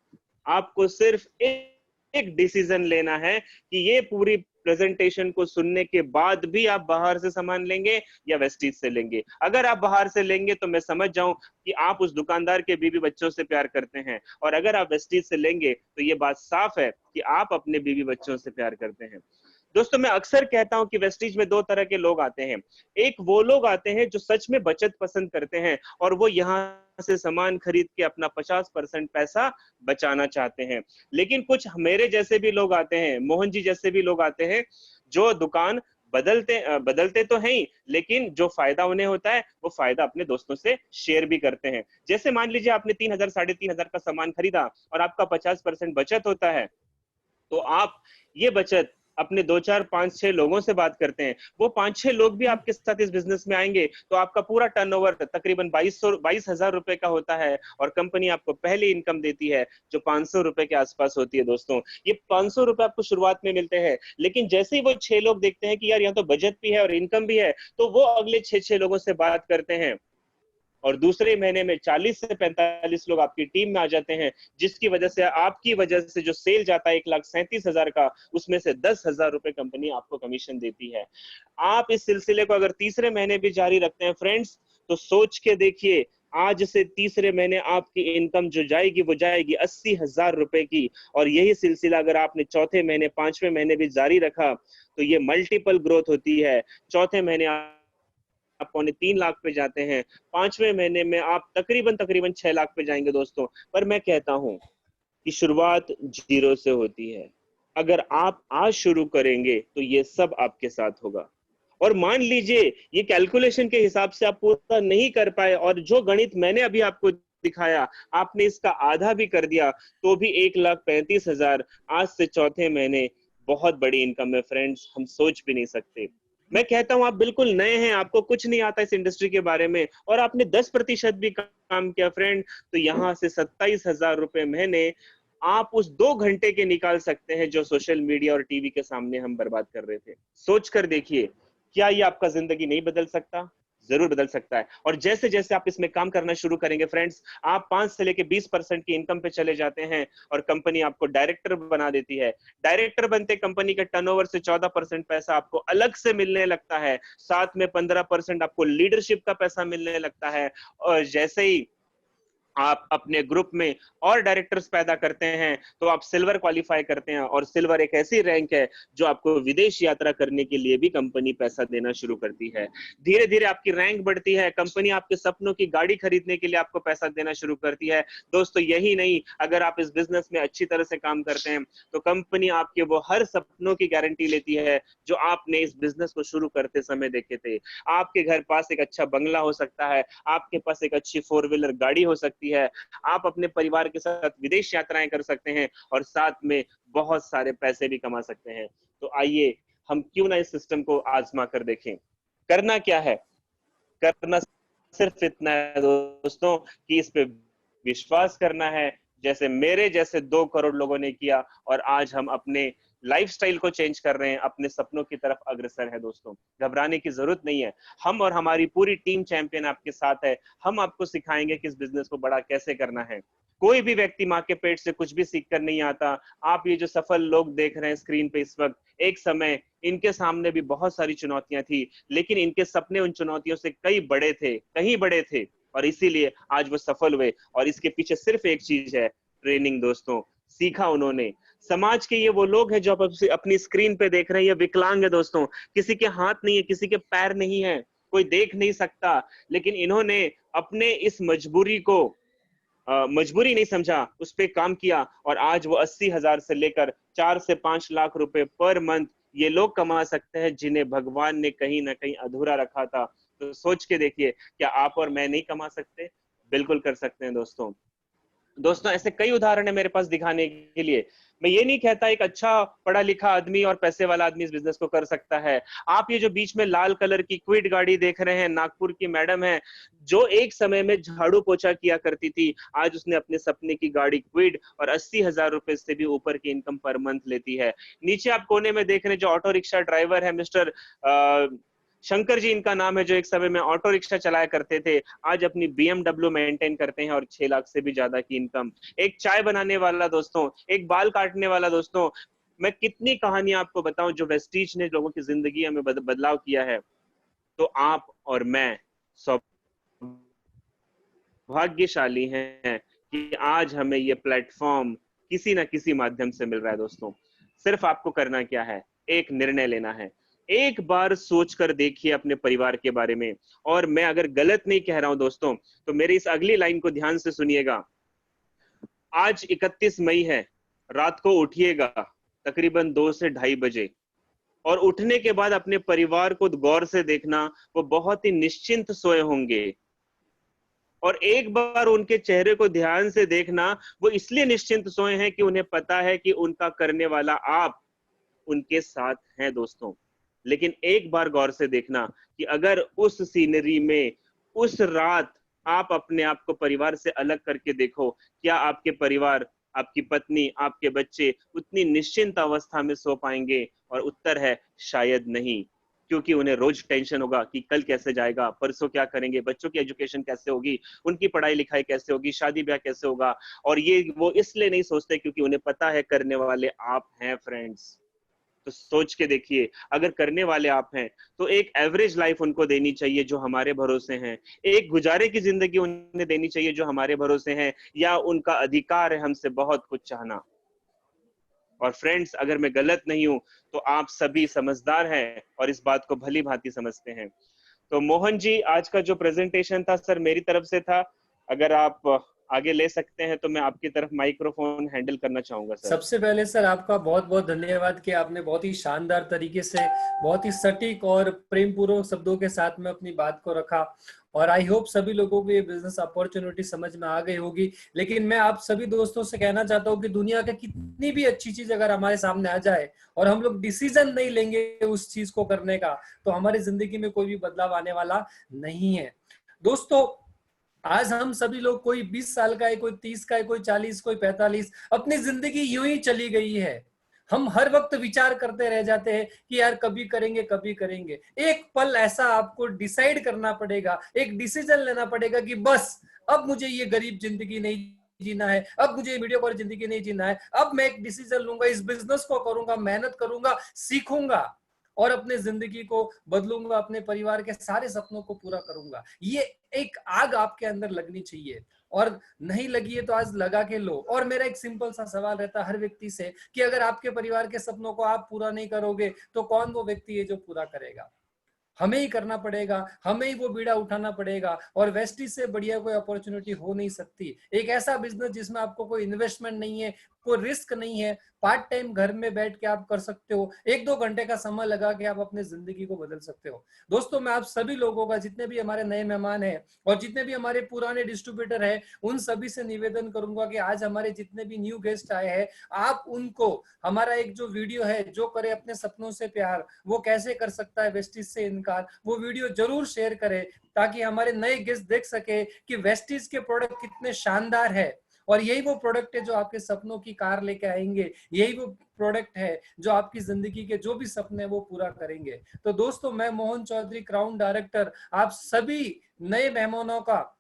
आपको सिर्फ एक डिसीजन लेना है कि ये पूरी प्रेजेंटेशन को सुनने के बाद भी आप बाहर से सामान लेंगे या वेस्टीज से लेंगे। अगर आप बाहर से लेंगे तो मैं समझ जाऊं कि आप उस दुकानदार के बीवी बच्चों से प्यार करते हैं, और अगर आप वेस्टीज से लेंगे तो ये बात साफ है कि आप अपने बीवी बच्चों से प्यार करते हैं। दोस्तों मैं अक्सर कहता हूं कि वेस्टीज में दो तरह के लोग आते हैं। एक वो लोग आते हैं जो सच में बचत पसंद करते हैं और वो यहाँ से सामान खरीद के अपना 50% पैसा बचाना चाहते हैं। लेकिन कुछ मेरे जैसे भी लोग आते हैं, मोहन जी जैसे भी लोग आते हैं, जो दुकान बदलते तो हैं ही, लेकिन जो फायदा उन्हें होता है वो फायदा अपने दोस्तों से शेयर भी करते हैं। जैसे मान लीजिए आपने 3000 3,500 का सामान खरीदा और आपका 50% बचत होता है, तो आप ये बचत अपने 2 4 5 6 लोगों से बात करते हैं, वो 5 6 लोग भी आपके साथ इस बिजनेस में आएंगे, तो आपका पूरा टर्नओवर तकरीबन 22,000 रुपए का होता है और कंपनी आपको पहली इनकम देती है जो 500 रुपए के आसपास होती है। दोस्तों ये 500 रुपए आपको शुरुआत में मिलते हैं, लेकिन जैसे ही वो 6 लोग देखते हैं कि यार यहाँ तो बजट भी है और इनकम भी है, तो वो अगले 6 लोगों से बात करते हैं और दूसरे महीने में 40 से 45 लोग आपकी टीम में आ जाते हैं, जिसकी वजह से आपकी वजह से जो सेल जाता है 1,37,000 का, उसमें से 10,000 रुपए कंपनी आपको कमीशन देती है। आप इस सिलसिले को अगर तीसरे महीने भी जारी रखते हैं फ्रेंड्स, तो सोच के देखिए, आज से तीसरे महीने आपकी इनकम जो जाएगी वो जाएगी 80,000 रुपए की। और यही सिलसिला अगर आपने चौथे महीने 5वें महीने भी जारी रखा तो ये मल्टीपल ग्रोथ होती है। चौथे महीने आप 2.25 लाख पे जाते हैं, 5वें महीने में आप तकरीबन तकरीबन 6 लाख पे जाएंगे दोस्तों। पर मैं कहता हूं कि शुरुआत जीरो से होती है। अगर आप आज शुरू करेंगे तो ये सब आपके साथ होगा। और मान लीजिए ये कैलकुलेशन के हिसाब से आप पूरा नहीं कर पाए और जो गणित मैंने अभी आपको दिखाया आपने इसका आधा भी कर दिया, तो भी 1,35,000 आज से चौथे महीने बहुत बड़ी इनकम है फ्रेंड्स, हम सोच भी नहीं सकते। मैं कहता हूं आप बिल्कुल नए हैं, आपको कुछ नहीं आता इस इंडस्ट्री के बारे में, और आपने 10% भी काम किया फ्रेंड, तो यहाँ से 27,000 रुपए महीने आप उस 2 घंटे के निकाल सकते हैं जो सोशल मीडिया और टीवी के सामने हम बर्बाद कर रहे थे। सोच कर देखिए, क्या ये आपका जिंदगी नहीं बदल सकता? जरूर बदल सकता है। और जैसे जैसे आप इसमें काम करना शुरू करेंगे फ्रेंड्स, आप 5 से लेके 20% की इनकम पे चले जाते हैं और कंपनी आपको डायरेक्टर बना देती है। डायरेक्टर बनते कंपनी के टर्नओवर से 14% पैसा आपको अलग से मिलने लगता है, साथ में 15% आपको लीडरशिप का पैसा मिलने लगता है। और जैसे ही आप अपने ग्रुप में और डायरेक्टर्स पैदा करते हैं तो आप सिल्वर क्वालिफाई करते हैं, और सिल्वर एक ऐसी रैंक है जो आपको विदेश यात्रा करने के लिए भी कंपनी पैसा देना शुरू करती है। धीरे धीरे आपकी रैंक बढ़ती है, कंपनी आपके सपनों की गाड़ी खरीदने के लिए आपको पैसा देना शुरू करती है। दोस्तों यही नहीं, अगर आप इस बिजनेस में अच्छी तरह से काम करते हैं तो कंपनी आपके वो हर सपनों की गारंटी लेती है जो आपने इस बिजनेस को शुरू करते समय देखे थे। आपके घर पास एक अच्छा बंगला हो सकता है, आपके पास एक अच्छी 4 व्हीलर गाड़ी हो सकती है, आप अपने परिवार के साथ विदेश यात्राएं कर सकते हैं और साथ में बहुत सारे पैसे भी कमा सकते हैं। तो आइए हम क्यों ना इस सिस्टम को आजमा कर देखें। करना क्या है? करना सिर्फ इतना है दोस्तों कि इस पे विश्वास करना है, जैसे मेरे जैसे 2 करोड़ लोगों ने किया, और आज हम अपने लाइफस्टाइल को चेंज कर रहे हैं, अपने सपनों की तरफ अग्रसर है। दोस्तों घबराने की जरूरत नहीं है, हम और हमारी पूरी टीम चैंपियन आपके साथ है। हम आपको सिखाएंगे कि इस बिजनेस को बड़ा कैसे करना है। कोई भी व्यक्ति माँ के पेट से कुछ भी सीख कर नहीं आता। आप ये जो सफल लोग देख रहे हैं स्क्रीन पे इस वक्त, एक समय इनके सामने भी बहुत सारी चुनौतियां थी, लेकिन इनके सपने उन चुनौतियों से कई बड़े थे, कहीं बड़े थे, और इसीलिए आज वो सफल हुए। और इसके पीछे सिर्फ एक चीज है, ट्रेनिंग। दोस्तों सीखा उन्होंने। समाज के ये वो लोग हैं जो आप अपनी स्क्रीन पे देख रहे हैं, ये विकलांग है दोस्तों, किसी के हाथ नहीं है, किसी के पैर नहीं है, कोई देख नहीं सकता, लेकिन इन्होंने अपने इस मजबूरी को मजबूरी नहीं समझा, उस पर काम किया, और आज वो 80,000 से लेकर 4 से 5 लाख रुपए पर मंथ ये लोग कमा सकते हैं, जिन्हें भगवान ने कहीं ना कहीं अधूरा रखा था। तो सोच के देखिए, क्या आप और मैं नहीं कमा सकते? बिल्कुल कर सकते हैं दोस्तों। दोस्तों ऐसे कई उदाहरण है मेरे पास दिखाने के लिए। मैं ये नहीं कहता एक अच्छा पढ़ा लिखा आदमी और पैसे वाला आदमी इस बिजनेस को कर सकता है। आप ये जो बीच में लाल कलर की क्विड गाड़ी देख रहे हैं, नागपुर की मैडम है जो एक समय में झाड़ू पोछा किया करती थी, आज उसने अपने सपने की गाड़ी क्विड और 80,000 रुपए से भी ऊपर की इनकम पर मंथ लेती है। नीचे आप कोने में देख रहे हैं जो ऑटो रिक्शा ड्राइवर है, मिस्टर शंकर जी इनका नाम है, जो एक समय में ऑटो रिक्शा चलाया करते थे, आज अपनी BMW मेंटेन करते हैं और 6 लाख से भी ज्यादा की इनकम। एक चाय बनाने वाला दोस्तों, एक बाल काटने वाला दोस्तों, मैं कितनी कहानियां आपको बताऊं जो वेस्टीज ने लोगों की जिंदगी में बदलाव किया है। तो आप और मैं सौभाग्यशाली हैं कि आज हमें ये प्लेटफॉर्म किसी ना किसी माध्यम से मिल रहा है। दोस्तों सिर्फ आपको करना क्या है, एक निर्णय लेना है। एक बार सोचकर देखिए अपने परिवार के बारे में। और मैं अगर गलत नहीं कह रहा हूं दोस्तों, तो मेरी इस अगली लाइन को ध्यान से सुनिएगा। आज 31 मई है, रात को उठिएगा तकरीबन 2 से 2:30 बजे, और उठने के बाद अपने परिवार को गौर से देखना, वो बहुत ही निश्चिंत सोए होंगे। और एक बार उनके चेहरे को ध्यान से देखना, वो इसलिए निश्चिंत सोए हैं कि उन्हें पता है कि उनका करने वाला आप उनके साथ हैं दोस्तों। लेकिन एक बार गौर से देखना कि अगर उस सीनरी में उस रात आप अपने आप को परिवार से अलग करके देखो, क्या आपके परिवार, आपकी पत्नी, आपके बच्चे उतनी निश्चिंत अवस्था में सो पाएंगे? और उत्तर है शायद नहीं, क्योंकि उन्हें रोज टेंशन होगा कि कल कैसे जाएगा, परसों क्या करेंगे, बच्चों की एजुकेशन कैसे होगी, उनकी पढ़ाई लिखाई कैसे होगी, शादी ब्याह कैसे होगा। और ये वो इसलिए नहीं सोचते क्योंकि उन्हें पता है करने वाले आप हैं फ्रेंड्स। तो सोच के देखिए, अगर करने वाले आप हैं तो एक एवरेज लाइफ उनको देनी चाहिए जो हमारे भरोसे हैं, एक गुजारे की जिंदगी उन्हें देनी चाहिए जो हमारे भरोसे हैं, या उनका अधिकार है हमसे बहुत कुछ चाहना। और फ्रेंड्स अगर मैं गलत नहीं हूं तो आप सभी समझदार हैं और इस बात को भली भांति समझते हैं। तो मोहन जी, आज का जो प्रेजेंटेशन था सर मेरी तरफ से था। अगर आप आगे ले सकते हैं तो मैं आपकी तरफ माइक्रोफोन हैंडल करना चाहूंगा सर। सबसे पहले सर आपका बहुत बहुत धन्यवाद कि आपने बहुत ही शानदार तरीके से, बहुत ही सटीक और प्रेम पूर्वक शब्दों के साथ में अपनी बात को रखा। और आई होप सभी लोगों को ये बिजनेस अपॉर्चुनिटी समझ में आ गई होगी। लेकिन मैं आप सभी दोस्तों से कहना चाहता हूँ कि दुनिया की कितनी भी अच्छी चीज अगर हमारे सामने आ जाए और हम लोग डिसीजन नहीं लेंगे उस चीज को करने का, तो हमारी जिंदगी में कोई भी बदलाव आने वाला नहीं है। दोस्तों आज हम सभी लोग, कोई 20 साल का है, कोई 30 का है, कोई 40, कोई 45, अपनी जिंदगी यूं ही चली गई है। हम हर वक्त विचार करते रह जाते हैं कि यार कभी करेंगे कभी करेंगे। एक पल ऐसा आपको डिसाइड करना पड़ेगा, एक डिसीजन लेना पड़ेगा कि बस अब मुझे ये गरीब जिंदगी नहीं जीना है, अब मुझे मीडियोकर जिंदगी नहीं जीना है। अब मैं एक डिसीजन लूंगा, इस बिजनेस को करूंगा, मेहनत करूंगा, सीखूंगा और अपने जिंदगी को बदलूंगा, अपने परिवार के सारे सपनों को पूरा करूंगा। ये एक आग आपके अंदर लगनी चाहिए, और नहीं लगी है तो आज लगा के लो। और मेरा एक सिंपल सा सवाल रहता है हर व्यक्ति से कि अगर आपके परिवार के सपनों को आप पूरा नहीं करोगे तो कौन वो व्यक्ति है जो पूरा करेगा? हमें ही करना पड़ेगा, हमें ही वो बीड़ा उठाना पड़ेगा। और वेस्टीज से बढ़िया कोई अपॉर्चुनिटी हो नहीं सकती। एक ऐसा बिजनेस जिसमें आपको कोई इन्वेस्टमेंट नहीं है, कोई रिस्क नहीं है, पार्ट टाइम घर में बैठ के आप कर सकते हो, 1-2 घंटे का समय लगा के आप अपनी जिंदगी को बदल सकते हो। दोस्तों मैं आप सभी लोगों का, जितने भी हमारे नए मेहमान हैं और जितने भी हमारे पुराने डिस्ट्रीब्यूटर हैं, उन सभी से निवेदन करूंगा कि आज हमारे जितने भी न्यू गेस्ट आए हैं, आप उनको हमारा एक जो वीडियो है, जो करे अपने सपनों से प्यार, वो कैसे कर सकता है वेस्टीज से इनकार, वो वीडियो जरूर शेयर करें ताकि हमारे नए गेस्ट देख सके कि वेस्टीज के प्रोडक्ट कितने शानदार है। और यही वो प्रोडक्ट है जो आपके सपनों की कार लेके आएंगे, यही वो प्रोडक्ट है जो आपकी जिंदगी के जो भी सपने वो पूरा करेंगे। तो दोस्तों मैं मोहन चौधरी, क्राउन डायरेक्टर, आप सभी नए मेहमानों का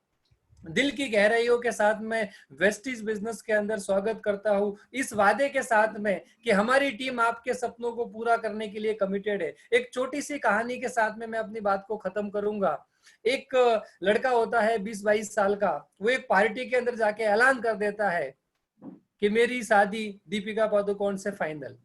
दिल की गहराइयों के साथ में वेस्टीज बिजनेस के अंदर स्वागत करता हूं, इस वादे के साथ में कि हमारी टीम आपके सपनों को पूरा करने के लिए कमिटेड है। एक छोटी सी कहानी के साथ में मैं अपनी बात को खत्म करूंगा। एक लड़का होता है 20-22 साल का, वो एक पार्टी के अंदर जाके ऐलान कर देता है कि मेरी शादी दीपिका पादुकोण से फाइनल।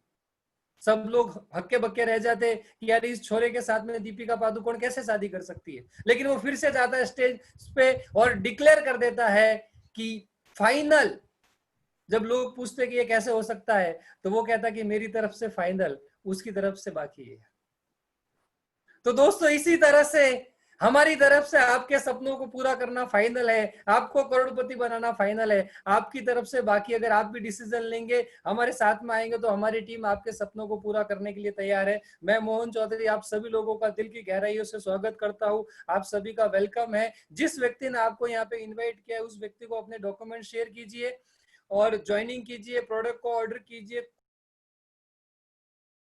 सब लोग हक्के बक्के रह जाते कि यार इस छोरे के साथ में दीपिका पादुकोण कैसे शादी कर सकती है। लेकिन वो फिर से जाता है स्टेज पे और डिक्लेयर कर देता है कि फाइनल। जब लोग पूछते कि ये कैसे हो सकता है, तो वो कहता कि मेरी तरफ से फाइनल, उसकी तरफ से बाकी है। तो दोस्तों इसी तरह से हमारी तरफ से आपके सपनों को पूरा करना फाइनल है, आपको करोड़पति बनाना फाइनल है। आपकी तरफ से बाकी अगर आप भी डिसीजन लेंगे, हमारे साथ में आएंगे, तो हमारी टीम आपके सपनों को पूरा करने के लिए तैयार है। मैं मोहन चौधरी आप सभी लोगों का दिल की गहराइयों से स्वागत करता हूँ। आप सभी का वेलकम है। जिस व्यक्ति ने आपको यहाँ पे इन्वाइट किया है, उस व्यक्ति को अपने डॉक्यूमेंट शेयर कीजिए और ज्वाइनिंग कीजिए, प्रोडक्ट को ऑर्डर कीजिए,